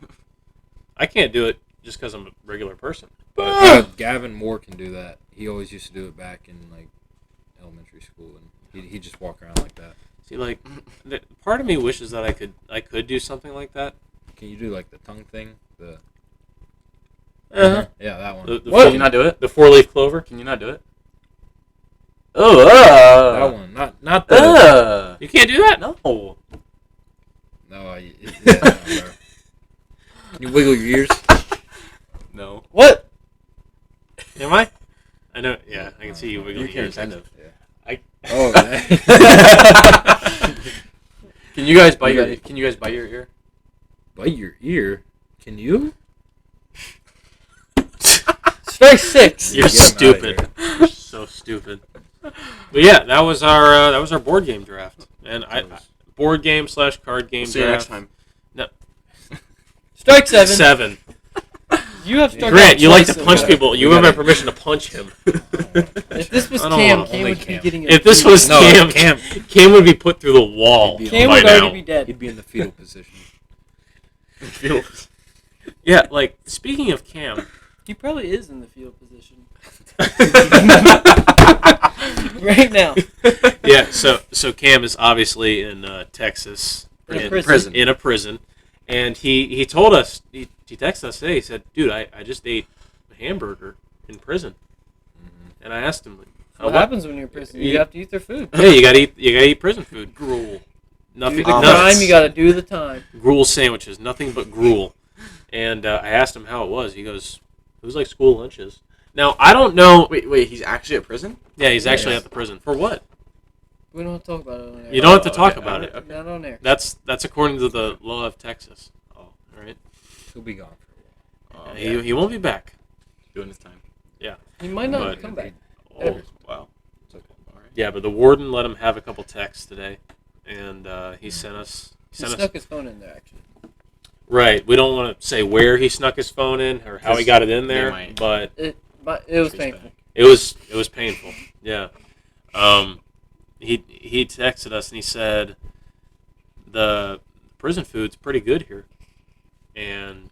I can't do it just because I'm a regular person. But Gavin Moore can do that. He always used to do it back in like elementary school, and he'd just walk around like that. see, like, part of me wishes that I could do something like that. Can you do like the tongue thing? The Uh-huh. yeah, that one. The Can four- you not do it? the 4-leaf clover. Can you not do it? Oh, that one, not the. You can't do that. No. No, yeah, bro. Can you wiggle your ears? No. What? Am I? I know. Yeah, I can see you wiggling You your can ears. kind of. Oh, man. Can you guys bite You your? got it. Can you guys bite your ear? Bite your ear? Can you? Strike 6. You're Get 'em outta stupid. You're so stupid. But yeah, that was our board game draft, and board game / card game. We'll see you next draft. time. Strike 7. 7. You have struck Grant, out you like to twice punch already. people. You have my permission to punch him. If this was I don't Cam, want Cam only would be Cam. getting a If this was No, Cam would be put through the wall. He'd be Cam by would now. already be dead. He'd be in the fetal position. Yeah, like speaking of Cam, He probably is in the field position right now. yeah. So Cam is obviously in Texas, In a in prison. in a prison, and he told us he texted us today. He said, "Dude, I just ate a hamburger in prison," and I asked him, What happens when you're in prison? You have to eat their food. "Hey, you gotta eat prison food, gruel, Do nothing, the crime, nuts. you gotta do the time. Gruel sandwiches, nothing but gruel." And I asked him how it was. He goes, "It was like school lunches." Now I don't know. Wait, he's actually at prison? Yeah, he's actually Yes. at the prison for what? We don't have to talk about it on air. You don't have to talk okay, about it. okay. Not on air. That's according to the law of Texas. Oh, all right. He'll be gone for a while. He won't be back. Doing his time. He might not But- come back. Oh, Wow. It's okay. All right. yeah, but the warden let him have a couple texts today, and he sent us. He snuck his phone in there, actually. Right. We don't want to say where he snuck his phone in or how he got it in there, might- but But it was Trace painful. back. it was painful. Yeah. He texted us and he said the prison food's pretty good here, and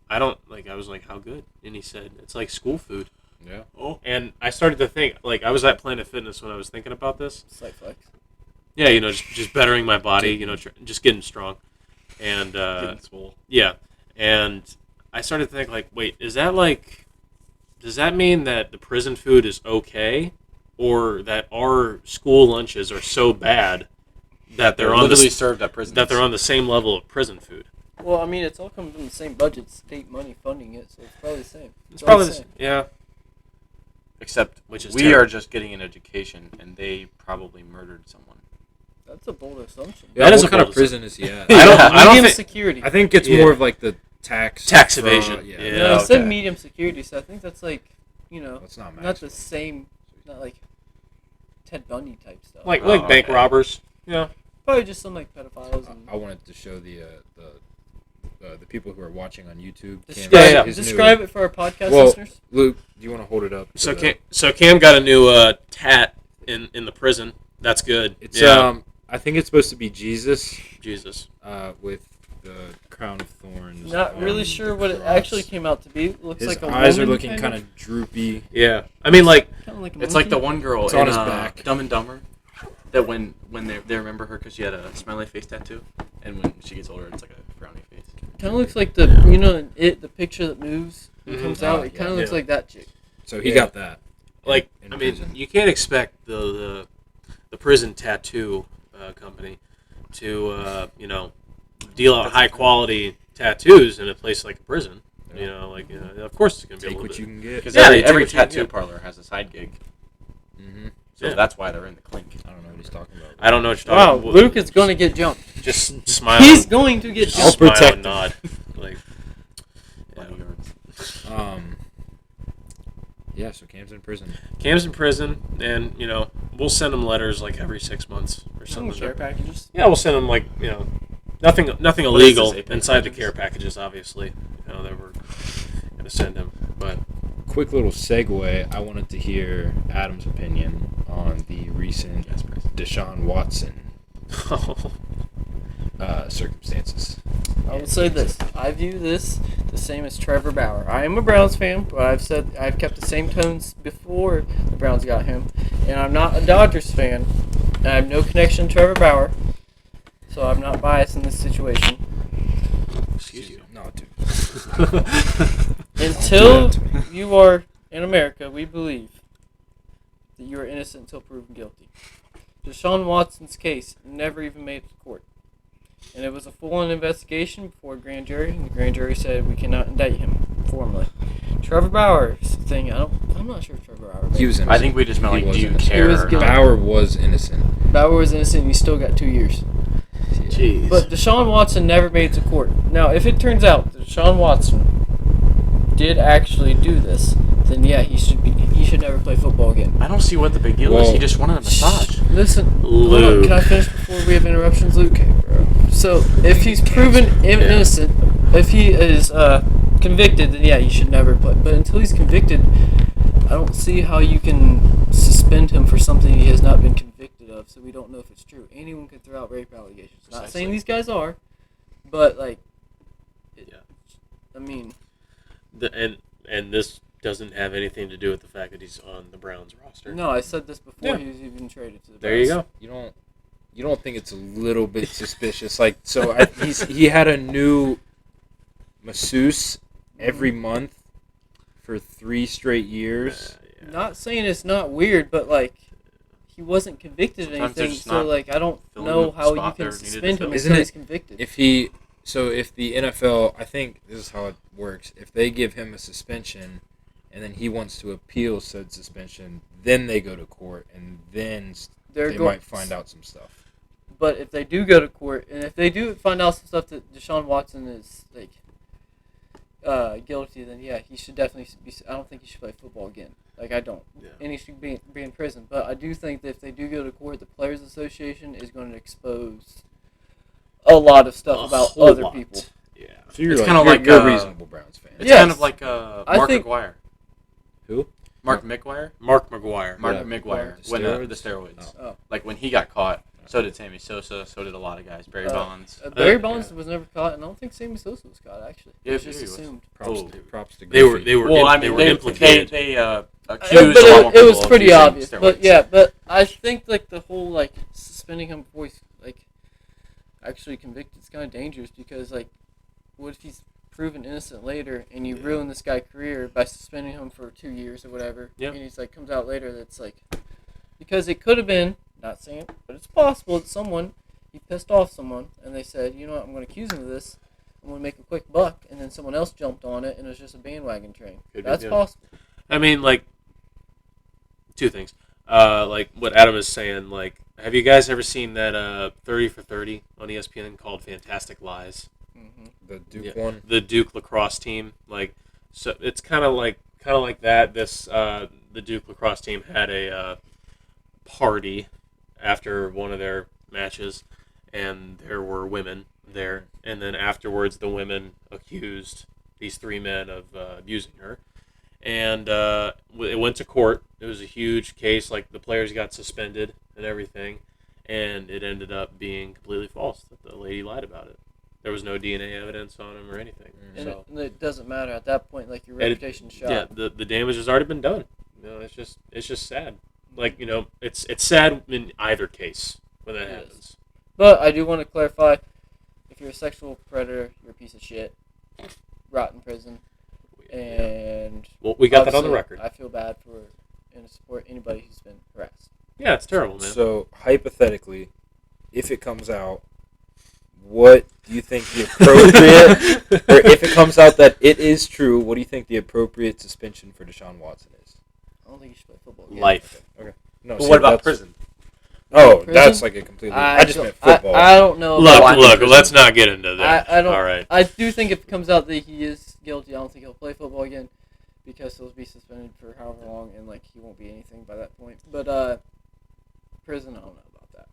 I was like, how good? And he said it's like school food. Yeah. Oh. And I started to think, like, I was at Planet Fitness when I was thinking about this. Slight flex. Yeah, just bettering my body, just getting strong, and Getting swole. yeah, and I started to think like, wait, does that mean that the prison food is okay, or that our school lunches are so bad that they're on literally the served at prison. that they're on the same level of prison food? Well, I mean, it's all coming from the same budget, state money funding it, so it's probably the same. It's all probably the the same. yeah. Except Which is we terrible. are just getting an education, and they probably murdered someone. That's a bold assumption. Yeah, That is what a kind of bold prison is he at? I don't Medium think security. I think it's Yeah. more of like the tax Tax fraud, evasion. Yeah. Yeah. No, it said okay. medium security, so I think that's like, That's not not maximum. the same, not like Ted Bundy type stuff. like Oh, bank okay. robbers. Yeah. Probably just some like pedophiles and I wanted to show the people who are watching on YouTube. describe, yeah. his new- describe it for our podcast Well, listeners. Luke, do you want to hold it up? So Cam got a new tat in the prison. That's good. It's yeah. I think it's supposed to be Jesus Jesus. with the crown of thorns. Not on really the sure what it cross. actually came out to be. It looks His like a eyes are woman, looking kind of droopy. Yeah. I mean, like, kind of like a It's like the monkey. one girl It's in on his back. Dumb and Dumber that when they remember her because she had a smiley face tattoo, and when she gets older, it's like a frowny face. Kind of looks like the the picture that moves and Mhm. comes Oh, out. It kind of yeah. looks like that chick. So he Yeah. got that. like in I mean, prison. you can't expect the prison tattoo company to deal out high quality tattoos in a place like a prison. Of course it's gonna be Take able what to. you can get. Because Yeah, they every take what you tattoo get. parlor has a side gig, Mm-hmm. so Yeah. that's why they're in the clink. I don't know what he's talking about. I don't know what you're Wow, talking about. Luke is going to get jumped. just smile. He's going to get just jumped. smile protect and him. nod. Like, yeah. Bodyguards. Yeah, so Cam's in prison. Cam's in prison, and we'll send him letters like every 6 months or Some something. care packages. Yeah, we'll send him nothing What is illegal this, AP inside the packages? care packages, obviously. That we're gonna send him, but Quick little segue. I wanted to hear Adam's opinion on the recent Deshaun Watson circumstances. I will say this. I view this the same as Trevor Bauer. I am a Browns fan, but I've kept the same tones before the Browns got him. And I'm not a Dodgers fan. And I have no connection to Trevor Bauer. So I'm not biased in this situation. excuse you. No, dude. Until Don't do that to me. you are in America, we believe that you are innocent until proven guilty. Deshaun Watson's case never even made it to court. And it was a full-on investigation before a grand jury, and the grand jury said we cannot indict him formally. Trevor Bauer's thing, I'm not sure if Trevor Bauer made He was it. innocent. I think we just meant He like, was do you innocent. care? He was or guilty. not? Bauer was innocent. Bauer was innocent, and he still got 2 years. Jeez. But Deshaun Watson never made it to court. Now, if it turns out that Deshaun Watson did actually do this, then yeah, he should never play football again. I don't see what the big deal is. Well- He just wanted a massage. Listen, hold on, Luke. can I finish before we have interruptions, Luke? So, if he's proven innocent, if he is convicted, then yeah, he should never play. But until he's convicted, I don't see how you can suspend him for something he has not been convicted of, so we don't know if it's true. Anyone can throw out rape allegations. Not Precisely. saying these guys are, but, like, Yeah. I mean, And this doesn't have anything to do with the fact that he's on the Browns roster. no, I said this before Yeah. he was even traded to the There you Browns. go. You don't think it's a little bit suspicious? Like, so he had a new masseuse every month for 3 straight years. Yeah. Not saying it's not weird, but, like, he wasn't convicted of Sometimes they're anything, just so, not like, I don't filling know the how you spot can they're needed to suspend him fill. Isn't until it- he's convicted. If the NFL, I think this is how it works. If they give him a suspension, and then he wants to appeal said suspension, then they go to court, and then They're they go- might find out some stuff. But if they do go to court, and if they do find out some stuff that Deshaun Watson is, like, guilty, then yeah, he should definitely be. I don't think he should play football again. Like, I don't. Yeah. And he should be in prison. But I do think that if they do go to court, the Players Association is going to expose a lot of stuff A about whole other lot. people. Yeah. So you're It's like, kinda you're, like, you're a reasonable Browns fan. It's Yes. kind of like I Mark think- McGuire. Who? Mark McGuire? Mark McGuire. Mark Yeah. McGuire. The When steroids? the steroids. Oh. Like, when he got caught, so did Sammy Sosa, so did a lot of guys. Barry Uh, Bonds. Barry yeah. Bonds was never caught, and I don't think Sammy Sosa was caught, actually. Yeah, It was he just was. assumed. Props to They were Griffey. they were Well, I they mean, were they implicated. They But accused a lot more it was people of pretty using obvious. steroids. But yeah, but I think, like, the whole, like, suspending him before he's, like, actually convicted is kind of dangerous because, like, what if he's proven innocent later and you Yeah. ruin this guy's career by suspending him for 2 years or whatever? Yeah. And he's, like, comes out later that's, like, because it could have been, not saying it, but it's possible that he pissed off someone and they said, you know what, I'm going to accuse him of this. I'm going to make a quick buck, and then someone else jumped on it and it was just a bandwagon train. Could be, That's yeah. possible. I mean, like, 2 things. Like what Adam is saying. Like, have you guys ever seen that 30 for 30 on ESPN called Fantastic Lies? Mm-hmm. The Duke Yeah. one. The Duke lacrosse team. Like, so it's kind of like that. This the Duke lacrosse team had a party after one of their matches, and there were women there. And then afterwards, the women accused these 3 men of abusing her. And it went to court. It was a huge case. Like, the players got suspended and everything. And it ended up being completely false that the lady lied about it. There was no DNA evidence on him or anything. And, So, it doesn't matter at that point. Like, your And it- reputation's shot. yeah, the damage has already been done. You know, it's just sad. Like, you know, it's sad in either case when that It is. happens. But I do want to clarify: if you're a sexual predator, you're a piece of shit. Rot in prison. And Well, we got that on the obviously, record. I feel bad for and support anybody who's been harassed. Yeah, it's terrible, man. So hypothetically, if it comes out, what do you think the appropriate, or if it comes out that it is true, what do you think the appropriate suspension for Deshaun Watson is? I don't think you should play football again. Life. No, But see, what about that's- prison? Oh, Prison? that's like a completely. I just don't- meant football. I don't know. Look, about- look, let's not get into that. I don't. All right. I do think if it comes out that he is guilty, I don't think he'll play football again because he'll be suspended for however long, and like he won't be anything by that point. But prison, I don't know about that.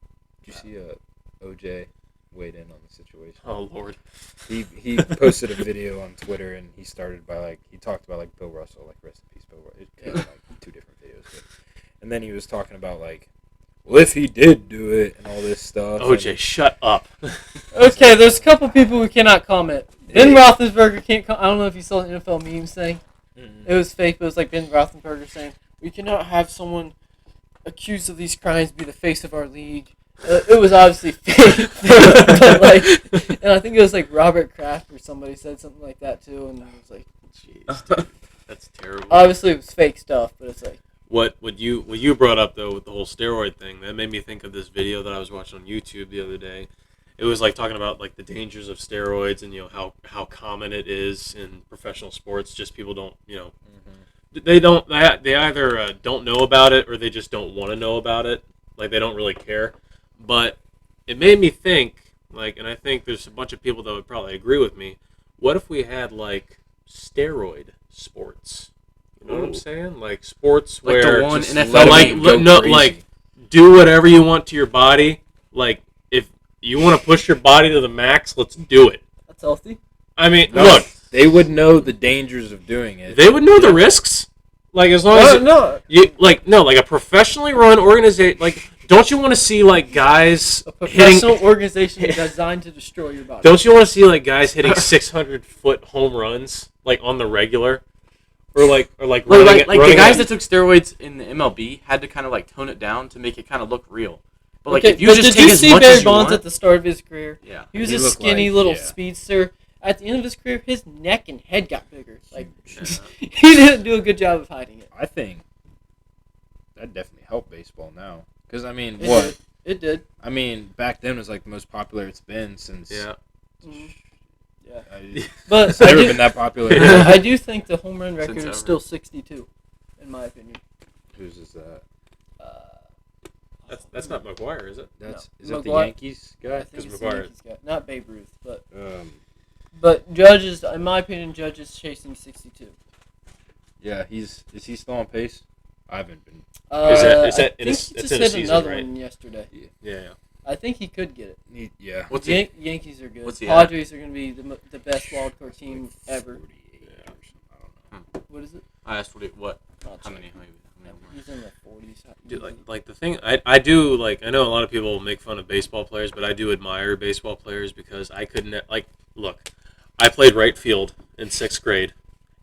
Did you see OJ weighed in on the situation? Oh, Lord. He posted a video on Twitter and he started by like he talked about like Bill Russell, like rest in peace Bill Russell. It came in, like 2 different videos, and then he was talking about like, well, if he did do it and all this stuff. OJ, shut up. Okay, there's a couple people who cannot comment. Ben Hey. Roethlisberger can't. I don't know if you saw the NFL memes thing. And, It was fake, but it was like Ben Roethlisberger saying, "We cannot have someone accused of these crimes be the face of our league." It was obviously fake, but like, and I think it was like Robert Kraft or somebody said something like that too, and it was like, Jeez, dude. That's terrible. obviously it was fake stuff, but it's like, What you brought up though with the whole steroid thing, that made me think of this video that I was watching on YouTube the other day. It was like talking about like the dangers of steroids and how common it is in professional sports. Just people don't they either don't know about it or they just don't want to know about it. Like they don't really care. But it made me think like, and I think there's a bunch of people that would probably agree with me. What if we had like steroid sports? You know what I'm saying? Like sports Like where the one just NFL let like it go no, crazy. like do whatever you want to your body. Like if you want to push your body to the max, let's do it. That's healthy. I mean, No, look, they would know the dangers of doing it. they would know the risks. Like as long as No, you like a professionally run organization. Like, don't you want to see like guys a professional hitting? organization designed to destroy your body. Don't you want to see like guys hitting 600-foot home runs like on the regular, or like Like running, the running guys at- that took steroids in the MLB had to kind of like tone it down to make it kind of look real. But like Okay, if you but just did take you as see much Barry as you Bonds want, at the start of his career? yeah. He was He a looked skinny like- little yeah. speedster. At the end of his career, his neck and head got bigger. Like Yeah. he didn't do a good job of hiding it. I think that definitely helped baseball now. Because, I mean, It what? did. It did. I mean, back then it was like the most popular it's been since. Yeah. Mhm. Yeah. It's But I never do, been that popular. I do think the home run record Since is ever. still 62, in my opinion. Whose is that? That's not McGuire, is it? That's No. Is that the McGuire- Yankees I guy? think it's McGuire- the Yankees guy, not Babe Ruth, Um, but Judge is, in my opinion, Judge is chasing 62. yeah, is he still on pace? I haven't been. Is that- I in think a- he it's just in a hit season, another right? one yesterday. Yeah. I think he could get it. Yeah. What's he? Yankees are good. What's he at? Padres are going to be the best wild card team ever. 48 or something, I don't know. What is it? I asked what? I'll How check. many? He's in the 40s. Dude, like the thing I do, like, I know a lot of people make fun of baseball players, but I do admire baseball players because I couldn't, like, look, I played right field in 6th grade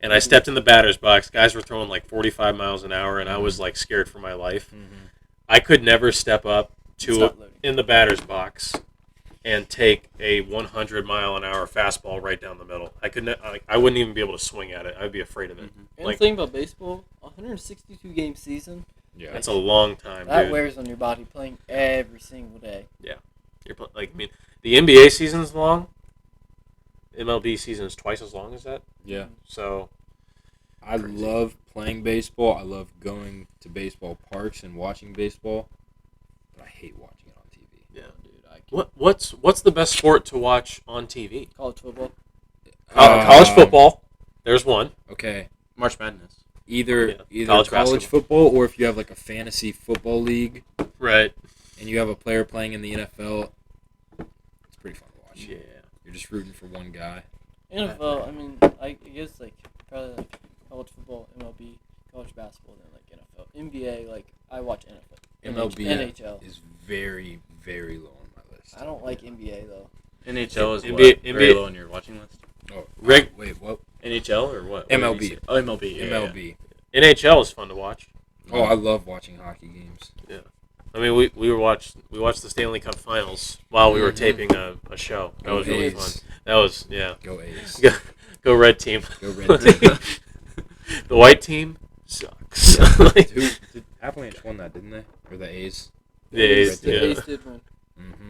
and I stepped in the batter's box. Guys were throwing like 45 miles an hour and I was like scared for my life. Mm-hmm. I could never step up to Stop loading. in the batter's box and take a 100-mile-an-hour fastball right down the middle. I wouldn't even be able to swing at it. I'd be afraid of it. And Like, the thing about baseball, 162 game season, Yeah. that's a long time, that dude. wears on your body playing every single day. I mean, the NBA season's long. MLB season is twice as long as that. Yeah. So I Crazy. love playing baseball. I love going to baseball parks and watching baseball. But I hate watching it on TV. yeah. Dude, I can't. What's the best sport to watch on TV? College football. College football. There's one. Okay. March Madness. Either Yeah. either College college basketball. football or if you have like a fantasy football league Right. and you have a player playing in the NFL, it's pretty fun to watch. Yeah. You're just rooting for one guy. NFL, I mean, I guess like probably like college football, MLB, college basketball, then like NFL, NBA. Like I watch NFL, MLB NHL. is very, very low on my list. I don't like NBA though. NHL is NBA what? Very NBA low on your watching list. Oh, Reg- wait, what? NHL or what? MLB. What did you say? Oh, MLB. Yeah, MLB. NHL is fun to watch. Oh, I love watching hockey games. I mean, we watched the Stanley Cup Finals while we were Mhm. taping a show. That was really A's. fun. That was Go A's. Go red team. Go red team. The white team sucks. Like, Who did Avalanche won that, didn't they? Or the A's? The A's, The yeah. A's did win. Mm-hmm.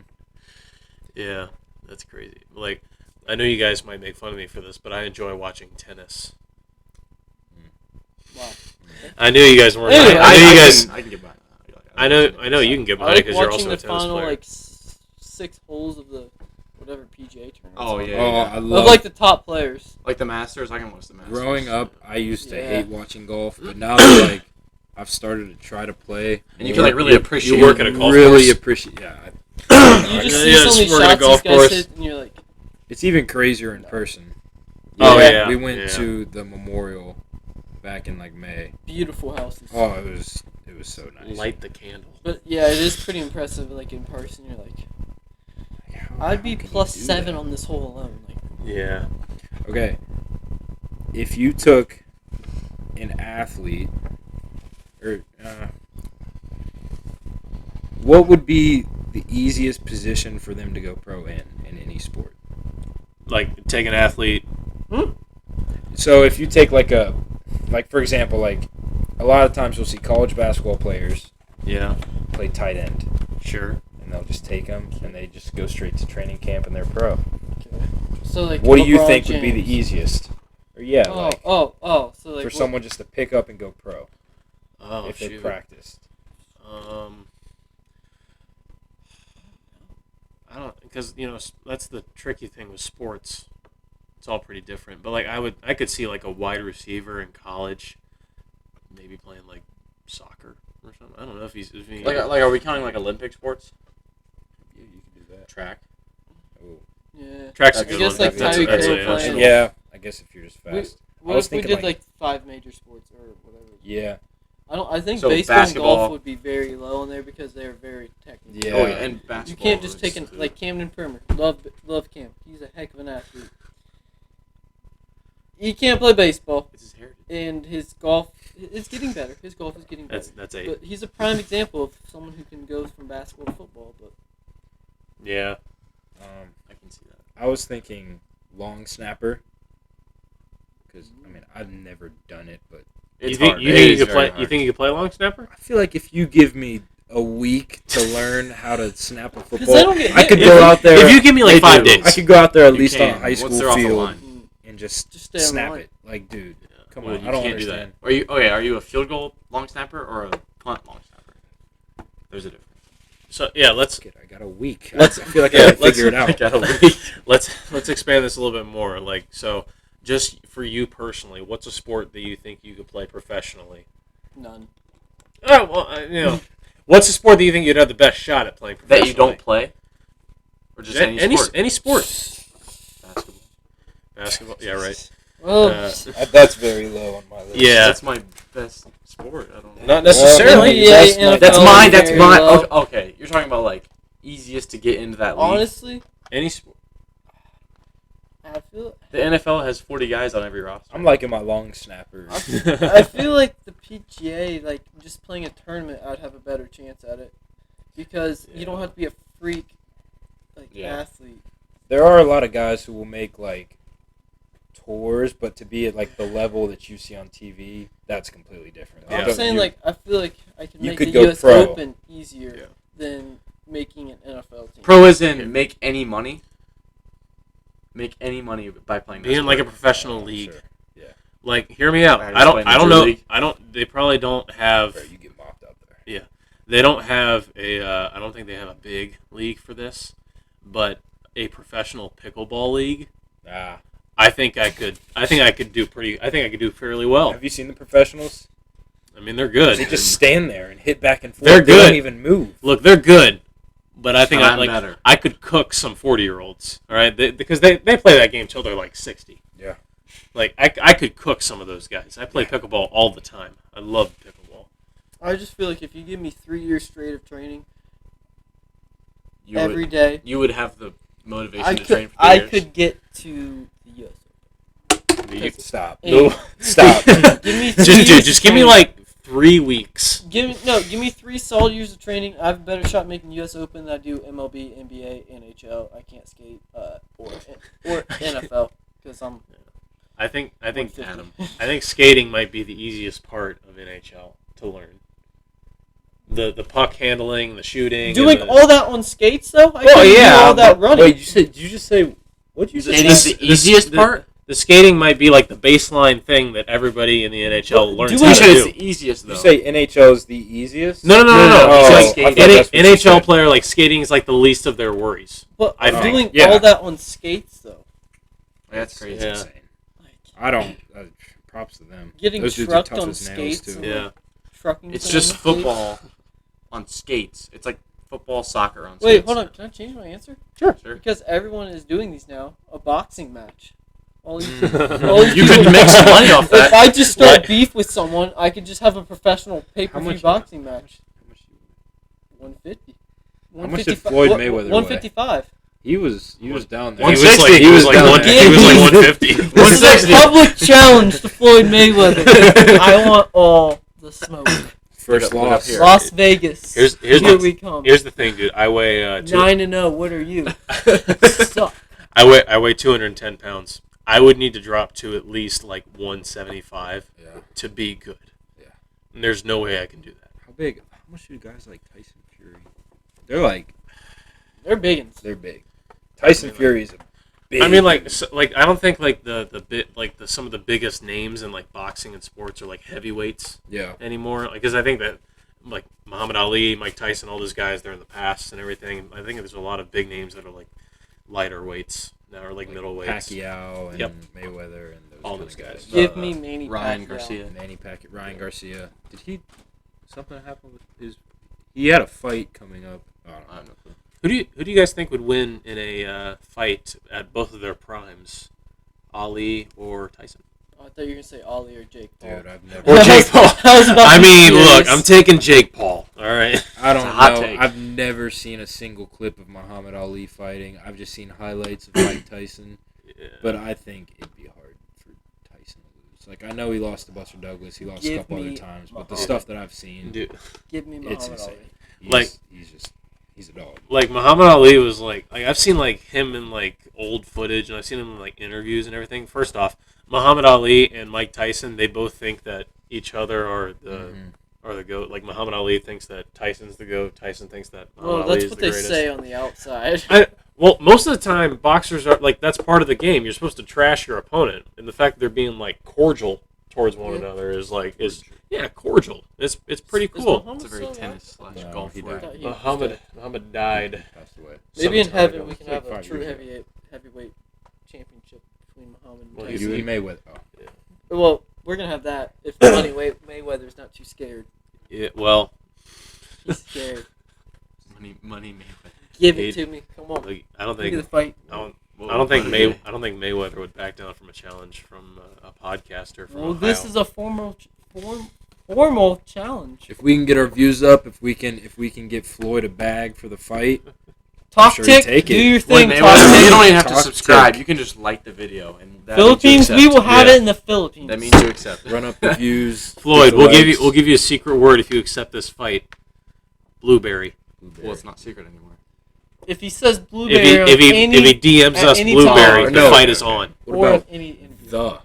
Yeah, that's crazy. Like, I know you guys might make fun of me for this, but I enjoy watching tennis. Wow. I knew you guys weren't. Anyway, I knew you guys. I can get behind. I know you can get I behind it like because you're watching also a the tennis final player. like 6 holes of the whatever PGA tournament. Oh, yeah. Oh, I Of love. like the top players. Like the Masters, I can watch the Masters. Growing up, I used to Yeah. hate watching golf, but now that like I've started to try to play, And you can like really appreciate. you work at a golf really course? apprecie- Yeah, You just Yeah, see yeah, some of these work at a shots golf these guys course. hit, and you're like, it's even crazier in person. Oh, yeah. we went Yeah. to the memorial back in like May. beautiful houses. Oh, it was so nice. Light the candle. But yeah, it is pretty impressive. Like in person, you're like, Like, how- I'd how be can you plus do 7 that? on this hole alone. Like, Yeah. Okay, if you took an athlete, or what would be the easiest position for them to go pro in any sport? Like, take an athlete. So if you take like for example, like a lot of times you'll see college basketball players Yeah. play tight end, Sure. and they'll just take them and they just go straight to training camp and they're pro. okay. So like, What do you LeBron think would be the James. easiest? Or yeah, Oh, like So like for what- someone just to pick up and go pro Oh, if they shoot. practiced. I don't, because that's the tricky thing with sports. It's all pretty different, but like I could see like a wide receiver in college maybe playing like soccer or something. I don't know if he's Like are we counting like Olympic sports? Yeah, you can do that. Track. Oh. Yeah. track's a I good guess one. like That's Tyreek a Hill yeah, playing. Yeah, I guess if you're just We- fast. What was if we thinking, did like 5 major sports or whatever? Yeah. I think So baseball and basketball- golf would be very low in there because they're very technical. Yeah. Oh yeah, and You basketball. can't just is take too. like Camden Primer. Love Cam. He's a heck of an athlete. He can't play baseball, It's his heritage. and his golf is getting better. His golf is getting better. That's 8. But he's a prime example of someone who can go from basketball to football. But Yeah. I can see that. I was thinking long snapper. Because, I mean, I've never done it, but It's you think hard. you It think you is could very play? hard. You think you could play long snapper? I feel like if you give me a week to learn how to snap a because football, they don't get hit. I could If go you- out there. If you give me like They 5 do. days, I could go out there at You least on a can. high Once school they're off the field line. and just stay on the snap line. it. Like, dude, come Well, on. you I don't can't understand. do that. Are you okay? Are you a field goal long snapper or a punt long snapper? There's a difference. So yeah, let's Fuck it, I got a week. Let's- I feel like yeah, I gotta let's- figure it out. Got a week. let's expand this a little bit more. Like, so just for you personally, what's a sport that you think you could play professionally? None. Oh well, what's a sport that you think you'd have the best shot at playing professionally? That you don't play, or just any sport. Any sport. Basketball. Basketball. Yeah, right. Well, That's very low on my list. Yeah. That's my best sport. I don't know. Not necessarily. Yeah, That's NFL That's is mine. That's very mine. low. Okay, you're talking about like easiest to get into that league. honestly, Any sport. I feel The NFL has 40 guys on every roster. I'm liking my long snapper. I feel like the PGA, like just playing a tournament, I'd have a better chance at it because you don't have to be a freak like Yeah. athlete. There are a lot of guys who will make like tours, but to be at like the level that you see on TV, that's completely different. Yeah. I'm saying You- like I feel like I can you make could the go U.S. pro. Open easier Yeah. than making an NFL team. Pro is in make any money. Make any money by playing. that Being like a sport. professional league. Sure. Yeah, Like, hear me out. Right, I don't. playing I the don't Drew know. League. I don't. They probably don't have. Bro, you get mopped out there. They don't have a. I don't think they have a big league for this, but a professional pickleball league. Ah, I think I could. I think I could do pretty. I think I could do fairly well. have you seen the professionals? I mean, they're good. They just stand there and hit back and forth. They're They good. don't even move. Look, they're good, but I think I'm I better. I could cook some 40-year-olds. All right, because they play that game till they're like 60. Yeah. Like I could cook some of those guys. I play pickleball all the time. I love pickleball. I just feel like if you give me 3 years straight of training You every would, day, you would have the motivation I to train could for 3 I years. could get to the U.S. Stop. Hey, Stop. Give me 3 Just years just of give me training. like 3 weeks. Give me 3 solid years of training. I have a better shot making U.S. Open than I do MLB, NBA, NHL. I can't skate or NFL because I'm. I think 150. Adam. I think skating might be the easiest part of NHL to learn. The puck handling, the shooting, and Doing the- all that on skates though. I Well, couldn't do yeah, all that But- running. Wait, did you just say? What did you say? Skating's the easiest part? The skating might be like the baseline thing that everybody in the NHL Well, learns doing how You to said it's do. the easiest Did though. you say NHL is the easiest? No. Oh, It's like skating. I thought that's what you NHL said. player, like skating is like the least of their worries. But I think. doing Yeah. all that on skates though, That's crazy. Yeah. Insane. like I don't. Props to them. getting Those dudes are trucked tough on as nails, skates. too. and, Yeah. like, trucking. It's someone just on skates. football on skates. It's like football, soccer on skates. Wait, hold on. Can I change my answer? Sure. Because everyone is doing these now. A boxing match. All these, Mm. all these You people- could make some money off If that. I just start What? beef with someone, I could just have a professional How pay-per-view much- boxing match. 150. How much did Floyd Mayweather weigh? 155. He was down there. He was 160. like he was like down one, there. he was like 150. This is a public challenge to Floyd Mayweather. I want all the smoke. First Look up loss. here. Las Vegas. Here's Here the, we come. here's the thing, dude. I weigh 9-0. What are you? Suck. I weigh 210 pounds. I would need to drop to at least like 175 Yeah. to be good. Yeah. And there's no way I can do that. How big? How much do guys like Tyson Fury? They're like They're biggins. they're big. Tyson Fury is a big. I mean, like I don't think like the bit like some of the biggest names in like boxing and sports are like heavyweights yeah. anymore. Because I think that like Muhammad Ali, Mike Tyson, all those guys, they're in the past and everything. I think there's a lot of big names that are like lighter weights now or like middle weights. Pacquiao and Yep. Mayweather and those all those guys. Give me Manny Ryan Pacquiao. Garcia. Manny Pacquiao, Ryan Garcia. Did he? Something happen with his? He had a fight coming up. I don't know. I have no clue. Who do you guys think would win in a fight at both of their primes, Ali or Tyson? Oh, I thought you were gonna say Ollie or Jake Paul. Dude, I've never. Or Jake Paul. I was about I to be mean, look, serious. I'm taking Jake Paul. All right. I don't It's a hot know. take. I've never seen a single clip of Muhammad Ali fighting. I've just seen highlights of Mike Tyson. Yeah. But I think it'd be hard for Tyson to lose. Like, I know he lost to Buster Douglas. He lost a Give couple other me times. But the Muhammad. stuff that I've seen, Dude, Give me it's Muhammad insane. Ali. He's a dog. like Muhammad Ali was like I've seen like him in like old footage and I've seen him in like interviews and everything. First off, Muhammad Ali and Mike Tyson, they both think that each other are the GOAT. Like Muhammad Ali thinks that Tyson's the GOAT. Tyson thinks that Muhammad Well, Ali that's is what the they greatest. say on the outside. Well, most of the time, boxers are like that's part of the game. You're supposed to trash your opponent, and the fact that they're being like cordial towards one Yeah. another is cordial. It's pretty cool. Muhammad It's a very still tennis No, / golf he word. died. Muhammad died. Passed away. Maybe in Some time heaven ago. we can It's like have a 5 true years ago. heavyweight championship between Muhammad and Well, Tyson. You and Mayweather. Oh. Well, we're gonna have that if Mayweather's not too scared. Yeah, well, He's scared. Money Mayweather. Give He- it to me. Come on. like, I don't Give me the think fight. I don't think Mayweather would back down from a challenge from a podcaster from Well, Ohio. this is a formal challenge. If we can get our views up, if we can get Floyd a bag for the fight, Talk sure you tick. take Do it. your Wait, thing. Mayweather, Talk you tick. don't even have to Talk subscribe. tick. You can just like the video, and that Philippines. means you We will accept. have Yeah. it in the Philippines. That means you accept. run up the views. Floyd, get the likes. we'll give you a secret word if you accept this fight. Blueberry. Well, it's not secret anymore. if he says If blueberry, he on if he any, if he DMs at us any Blueberry, time, the No. fight is on. What or about in any interview.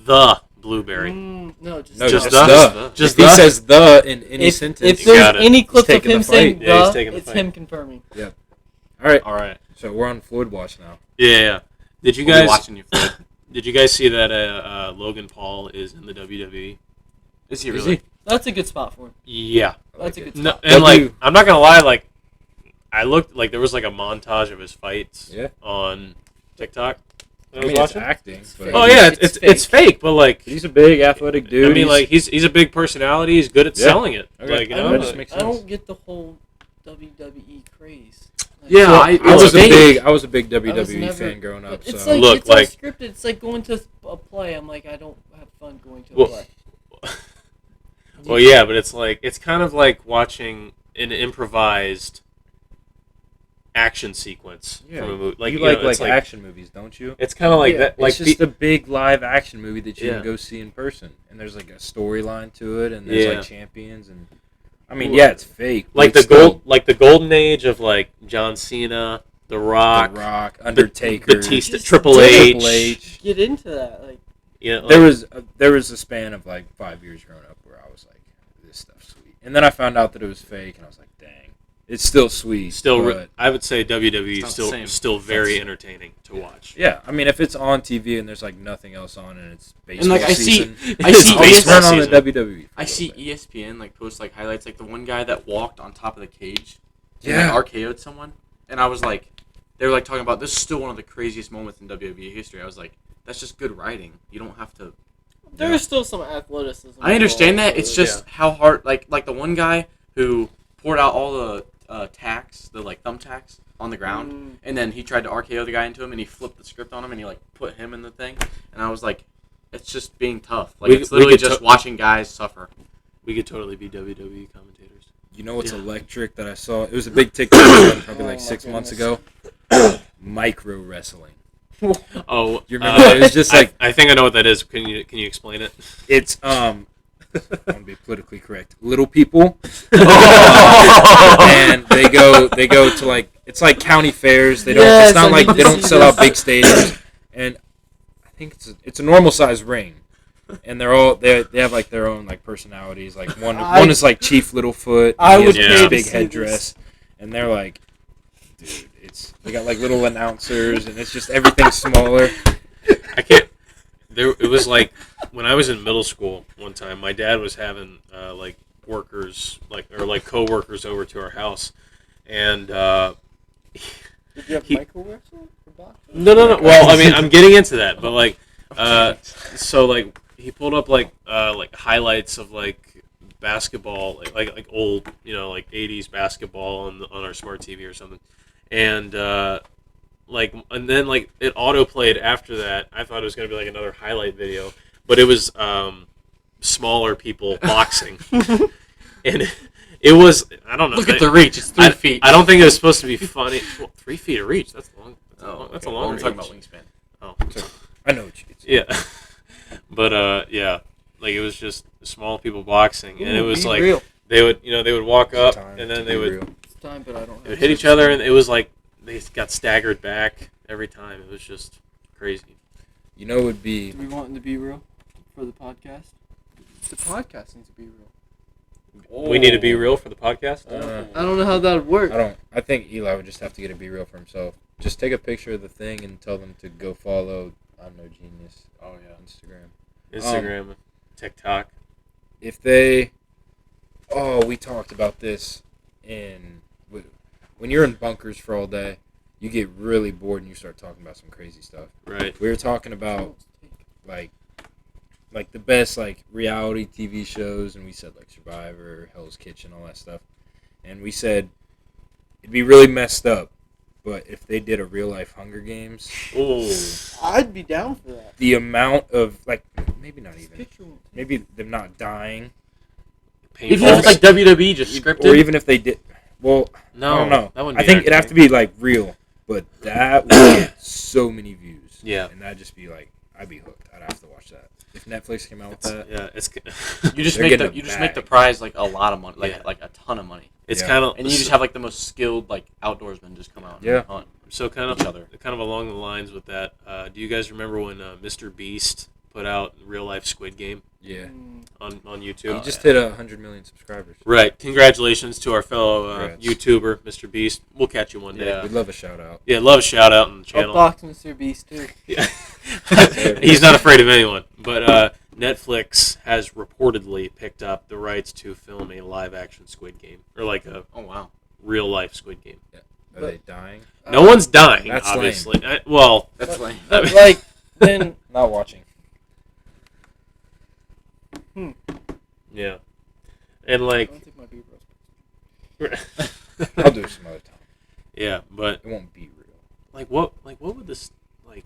The Blueberry. No, just No, Just just the? the. Just if he the? says the in any if sentence, You there's got it. any clips of taking him the saying fight. Yeah, he's the, taking the it's fight. him confirming. all right. All right. So we're on Floyd watch now. Yeah. Did you We'll be guys watching you. Floyd. did you guys see that Logan Paul is in the WWE? Is he Is really? he? That's a good spot for him. Yeah. I That's like a it. good No, spot. and like W- I'm not gonna lie, like I looked like there was like a montage of his fights Yeah. on TikTok. That I I was mean, it's watching. acting. It's But fake. Oh yeah, It's it's fake, but like he's a big athletic dude. I mean, like he's a big personality. He's good at Yeah. selling it. Okay. Like you I know, know, just like- makes I sense. don't get the whole WWE craze. Like, Yeah, Well, I I was a fake. big WWE I was never- fan growing up. But it's So like Look, it's all like- scripted. It's like going to a play. I'm like, I don't have fun going to a Well, play. well, yeah, but it's kind of like watching an improvised action sequence yeah, from a movie. Like you you like know, it's like action movies, don't you? it's kind of like Yeah, that. Like it's just a big live action movie that you Yeah. can go see in person, and there's like a storyline to it, and there's Yeah. like champions, and I mean, Well, yeah, it's fake. but like the it's still like the golden age of like John Cena, The Rock, The Rock, Undertaker, Batista, Just Triple Triple H. Get into that. Like, You know, like, There was a span of like 5 years growing up where I was like, this stuff's sweet, and then I found out that it was fake, and I was like, dang, it's still sweet. but I would say WWE It's is not the same. still very It's- entertaining to watch. yeah, I mean, if it's on TV and there's like nothing else on, and it's baseball And like I see, season, I see, I'll just turn on the season. WWE. for I a see little bit. ESPN like post like highlights, like the one guy that walked on top of the cage, and, Yeah. like, RKO'd someone, and I was like, they were like talking about this is still one of the craziest moments in WWE history. I was like, that's just good writing. You don't have to. there is still some athleticism. I understand that. involved It's with just how hard. Like the one guy who poured out all the tacks, the like thumbtacks on the ground, Mm. and then he tried to RKO the guy into him, and he flipped the script on him, and he like put him in the thing, and I was like, it's just being tough. Like it's We literally could just watching guys suffer. We could totally be WWE commentators. You know what's Yeah. electric that I saw? It was a big TikTok trend probably Oh like my 6 months goodness. ago. Micro wrestling. Oh, You remember that? It was just like I think I know what that is. Can you explain it? it's I want to be politically correct. Little people, and they go to like it's like county fairs. They don't. Yes, it's not I like need they to don't see sell out this. big stadiums. And I think it's a normal size ring, and they have like their own like personalities. Like one is like Chief Littlefoot. I and he would has pay this to big see headdress, and they're like, dude, they got like little announcers, and it's just everything smaller. I can't. It was like when I was in middle school one time. My dad was having like workers or co-workers over to our house, and Did you have He- micro wrestling for boxing? no. Well, I mean, I'm getting into that, but like So like he pulled up like highlights of like basketball, like old, like 80s basketball on our smart TV or something, and and then like it auto played after that. I thought it was gonna be like another highlight video, but it was smaller people boxing, and it was, I don't know. Look at the reach. It's 3 feet. I don't think it was supposed to be funny. Well, 3 feet of reach. That's long. That's a long I'm reach. talking about wingspan. Oh, I know what you mean. yeah. But yeah, like it was just small people boxing, and it was Be like real. they would walk up, Time and to then be they would real. It's time, but I don't. they would hit each other, and it was like they got staggered back every time. It was just crazy. You know, it would be. Do we want him to be real for the podcast? The podcast needs to be real. We need to be real for the podcast. I don't know how that would work. I think Eli would just have to get a be real for himself. Just take a picture of the thing and tell them to go follow I'm No Genius. Oh yeah. Instagram, TikTok. If they, we talked about this when you're in bunkers for all day, you get really bored and you start talking about some crazy stuff. Right. We were talking about like the best like reality TV shows, and we said like Survivor, Hell's Kitchen, all that stuff, and we said it'd be really messed up, but if they did a real life Hunger Games, I'd be down for that. the amount of like maybe not even Picture one. maybe them not dying, Even if it's like WWE just scripted. or even if they did, well, No, I don't know. that wouldn't I be think it'd have to be like real, but that would get so many views. Yeah. and that'd just be like I'd be hooked. I'd have to watch that. If Netflix came out with that, Yeah, it's You just They're make getting the a make the bag. prize like a lot of money, Yeah. like a ton of money, it's Yeah. kind of and you just have like the most skilled like outdoorsmen just come out. Yeah. And hunt. so kind each other. of along the lines with that. Do you guys remember when Mr. Beast put out real life Squid Game yeah. on He YouTube? just hit 100 million subscribers. Right. Congratulations to our fellow Congrats. YouTuber, Mr. Beast. We'll catch you one day. Yeah. We'd love a shout out. Yeah, love a shout out on the channel. I'll box Mr. Beast too. Yeah. He's not afraid of anyone. But Netflix has reportedly picked up the rights to film a live action Squid Game, or like a Oh wow. real life Squid Game. Are they dying? No one's dying, That's obviously. Well, That's But- lame. But like then Not watching. yeah. And I like, don't think my beat roast. I'll do it some other time. yeah, but It won't be real. like what would this, like,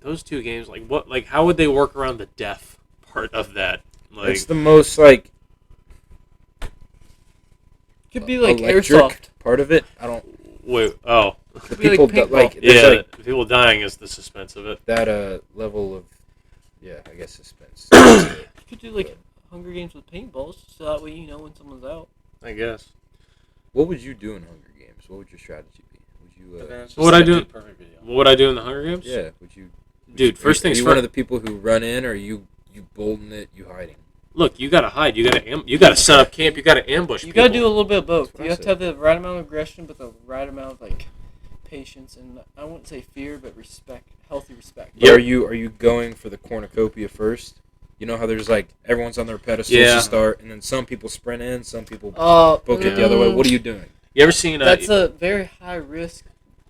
those two games, like how would they work around the death part of that? Like, It's the most like Could be like electric airsoft. part of it. I don't. wait, oh, The be like people that paintball. like there's yeah, like people dying is the suspense of it. that level of I guess suspense. You could do like Hunger Games with paintballs, so that way you know when someone's out. I guess. What would you do in Hunger Games? What would your strategy be? Would you? It's What would I just do? a perfect video. What would I do in the Hunger Games? Yeah. Would you? Dude, first are things you first. one of the people who run in, or are you bolting it? You hiding? Look, you gotta hide. You gotta set up camp. You gotta ambush. You people. gotta do a little bit of both. That's what You I have to said. have the right amount of aggression, but the right amount of like patience and I wouldn't say fear, but respect, healthy respect. Yeah. Are you going for the cornucopia first? You know how there's like everyone's on their pedestals Yeah. to start, and then some people sprint in, some people Book book it the other way. What are you doing? You ever seen? That's a very high risk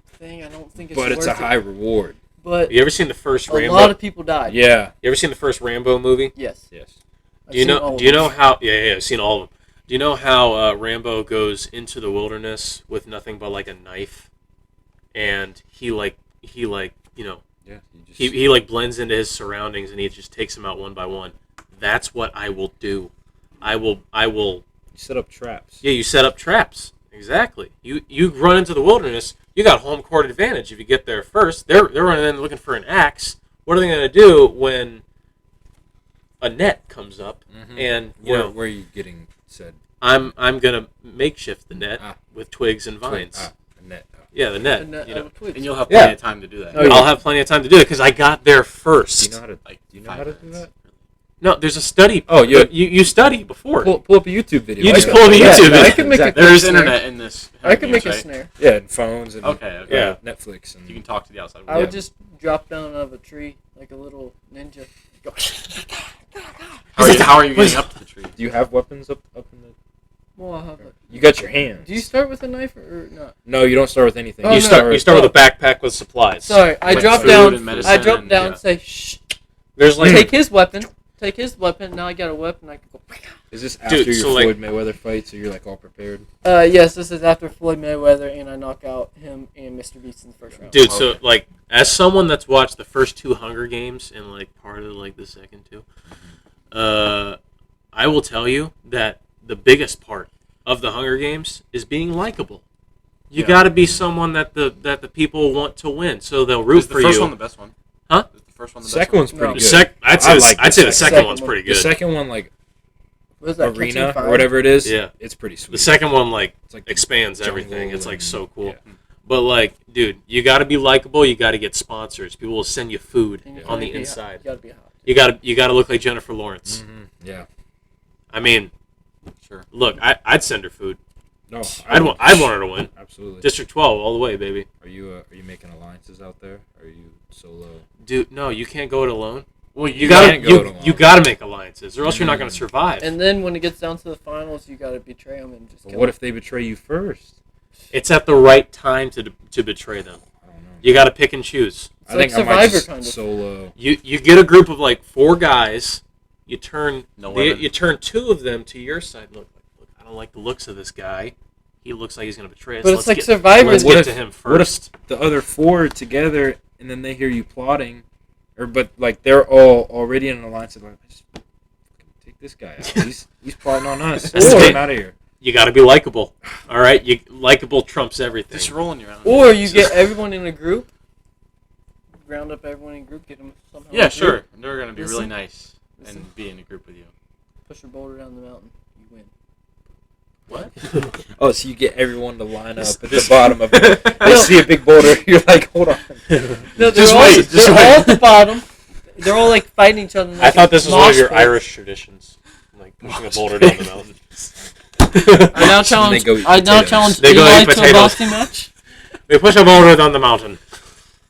thing. I don't think it's. But it's a worth it. high reward. But You ever seen the first a Rambo? lot of people died. Yeah. You ever seen the first Rambo movie? Yes. Yes. I've Do you seen all know? of Do you them. know how? Yeah, I've seen all of them. Do you know how Rambo goes into the wilderness with nothing but like a knife, and he you know Yeah. You just, he like blends into his surroundings and he just takes them out one by one. That's what I will do. I will. you set up traps. Yeah, you set up traps. Exactly. You run into the wilderness. You got home court advantage if you get there first. They're running in looking for an axe. What are they going to do when a net comes up? Mhm. And Where are you getting said? I'm gonna makeshift the net Ah. with twigs and vines. A net. Yeah, the net. And, you know. Twitch. And you'll have Yeah. plenty of time to do that. Oh, yeah. I'll have plenty of time to do it because I got there Do first. you know how to? Like Do you know 5 how to do minutes. that? No, there's a study. Oh, yeah. You study before. Pull up a YouTube video. You just I pull up a yeah, YouTube yeah, video. I can make Exactly. a There's snare. internet in this. I could make a right? snare. yeah, and phones and Okay. Okay. Yeah. Netflix and You can talk to the outside I world. would just drop down out of a tree like a little ninja. Go. How are you getting up to the tree? Do you have weapons up in the? Well, I'll have a, You got your hands. do you start with a knife or not? No, you don't start with anything. Oh, You no. start with a backpack with supplies. Sorry, I Like dropped food down. and medicine I dropped down and- and say, shh. There's like Take his weapon. Take his weapon. Now I got a weapon. I can go. Is this after your so, like- Floyd Mayweather fight, so you're like all prepared? Yes, this is after Floyd Mayweather, and I knock out him and Mr. Beast in the first round. dude. So like, as someone that's watched the first 2 Hunger Games and like part of like the second 2, I will tell you that the biggest part of the Hunger Games is being likable. You Yeah. got to be someone that the people want to win, so they'll root Is the for first you. one the best one? Huh? Is the first one the The best second one? one's pretty No. good. I'd I say like I'd say the second second one's one. pretty The good. second one, like What is that? Arena Catching Fire? or whatever it is, Yeah. it's pretty sweet. The second one like It's like expands jungle everything. It's like and- so cool. yeah. But like, dude, you got to be likable. You got to get sponsors. People will send you food And you on gotta the be hot. inside. You gotta be hot. You got to look like Jennifer Lawrence. Mhm, Yeah. I mean, Sure. look, I'd send her food. No, I'd want her to win. Absolutely. District 12 all the way, baby. Are you making alliances out there? Are you solo? Dude, no, you can't go it alone. Well, You gotta can't go it alone. you got to make alliances, or else you're not going to survive. And then when it gets down to the finals, you gotta betray them and just But kill what them. if they betray you first? It's at the right time to betray them. I don't know. You got to pick and choose. I think like I might Survivor, just kind of. solo. You get a group of like 4 guys. You turn No women. you turn 2 of them to your side. Look, I don't like the looks of this guy. He looks like he's going to betray us. But it's Let's like get, Survivor. Let's What get if- to him What if first. the other 4 are together and then they hear you plotting, but like they're all already in an alliance? They're like, just fucking take this guy out. He's plotting on us. That's Let's the get thing. him out of here. You got to be likable. All right, likable trumps everything. Just rolling your own. Or you get everyone in a group, round up everyone in a group, get them somehow. in Yeah, a sure. group, They're gonna be Listen. really nice Listen. and be in a group with you. push your boulder down the mountain, you win. What? Oh, so you get everyone to line up This- at this- the bottom of it. They see a big boulder. You're like, hold on. No, they're Just all, wait, just they're wait. all at the bottom. They're all like fighting each other. I thought this was one of mosh your pit. Irish traditions, like pushing a boulder down the mountain. I now And challenge. they go eat I now potatoes. challenge They go Eli eat to a potatoes. boxing match. We push a boulder down the mountain.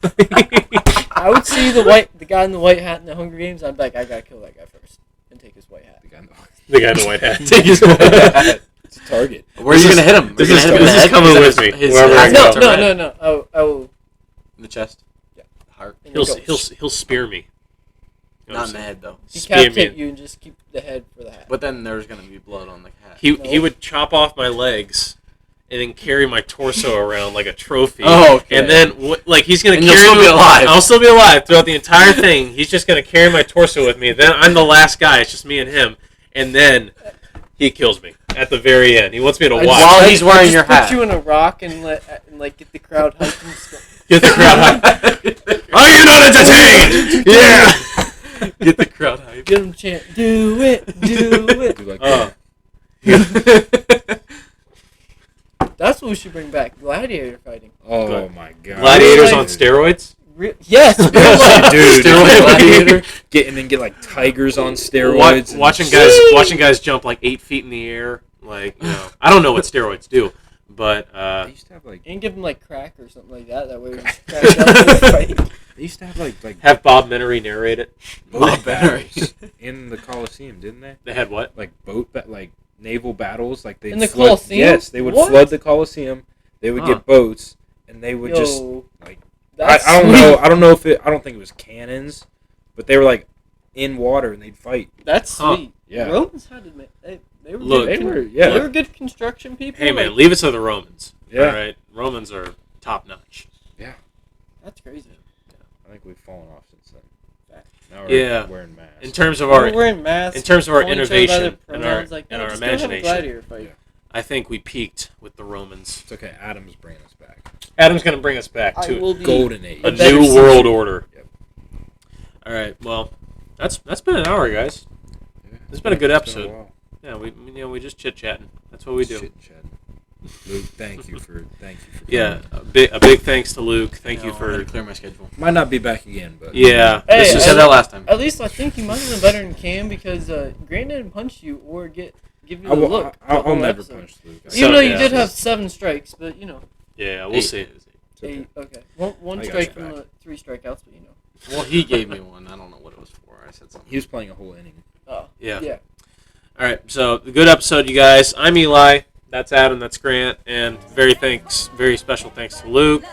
I would see the guy in the white hat in the Hunger Games. I'd be like, I gotta kill that guy first and take his white hat. The guy in the white hat. Take his white hat. It's a target. Where are you This gonna hit him? this You're is- gonna hit him in this the is head? coming Is that with his- me, his wherever hat I No, go. to no, red? no, no. I will. In the chest. Yeah. Heart. in the He'll ghost. he'll spear me. You know Not what in the I'm head though. Spear me. Decapitate you and just keep the head for the hat. But then there's gonna be blood on the hat. He would chop off my legs and then carry my torso around like a trophy. Oh, okay. And then like he's gonna And carry you'll still me be alive. I'll still be alive throughout the entire thing. He's just gonna carry my torso with me. Then I'm the last guy. It's just me and him. And then he kills me at the very end. He wants me to watch. While he's wearing just your put hat. you in a rock and like get the crowd hyped and stuff. Get the crowd hyped. Are you not entertained? Yeah. Get the crowd hyped. Get them chant. Do it. Do it. Do like Oh. That's what we should bring back. Gladiator fighting. oh Good. my god. Gladiators Like- on steroids? Yes. real life. Dude, Steroid gladiator. get like tigers on steroids. and- Watching guys jump like 8 feet in the air. Like, you know, I don't know what steroids do, but They used to have like And give them like crack or something like that. That way we just crack up and fight. they used to have like have Bob Menery narrate it. boat Battery. battles in the Coliseum, didn't they? They had what? Like like naval battles. Like they In the flood, Coliseum? Yes, they would What? flood the Coliseum. They would Huh. get boats and they would just Yo, like that's I don't sweet. know. I don't know if it. I don't think it was cannons, but they were like in water and they'd fight. That's Huh. sweet. Yeah. Romans had to make. They were Look, good. They were They were yeah. good construction people. Hey man, like, leave it to the Romans. Yeah. All right, Romans are top notch. that's crazy. I think we've fallen off since then. Fact. Now we're Yeah. wearing masks. In terms of We're our, wearing masks. in terms of our calling each other by their innovation and our pronouns, like, and no, our just go have a imagination, gladiator fight. Yeah. I think we peaked with the Romans. It's okay. Adam's bringing us back. Adam's gonna bring us back I to will be Golden age. a better new season. world order. Yep. All right, well, that's been an hour, guys. Yeah. It's been a good It's been episode. while. Yeah, we just chit chatting. That's what we do. Shit, Chad. Luke, thank you for Yeah, coming. a big thanks to Luke. Thank you I had to for. clear my schedule. Might not be back again, but Yeah, Hey, this You is said that last time. At least I think you might have been better than Cam because Grant didn't punch you or give you the I will, look. the I'll whole never episode. punch Luke. So- Even though you yeah. did have 7 strikes, but you know, yeah. We'll 8. see. It's okay. 8. Okay, one I got strike you from back. the 3 strikeouts, but you know. Well, he gave me one. I don't know what it was for. I said something. He was playing a whole inning. Oh, Yeah. yeah. All right, so the good episode, you guys. I'm Eli. That's Adam. That's Grant. And very special thanks to Luke.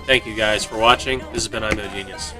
Thank you guys for watching. This has been I'm No Genius.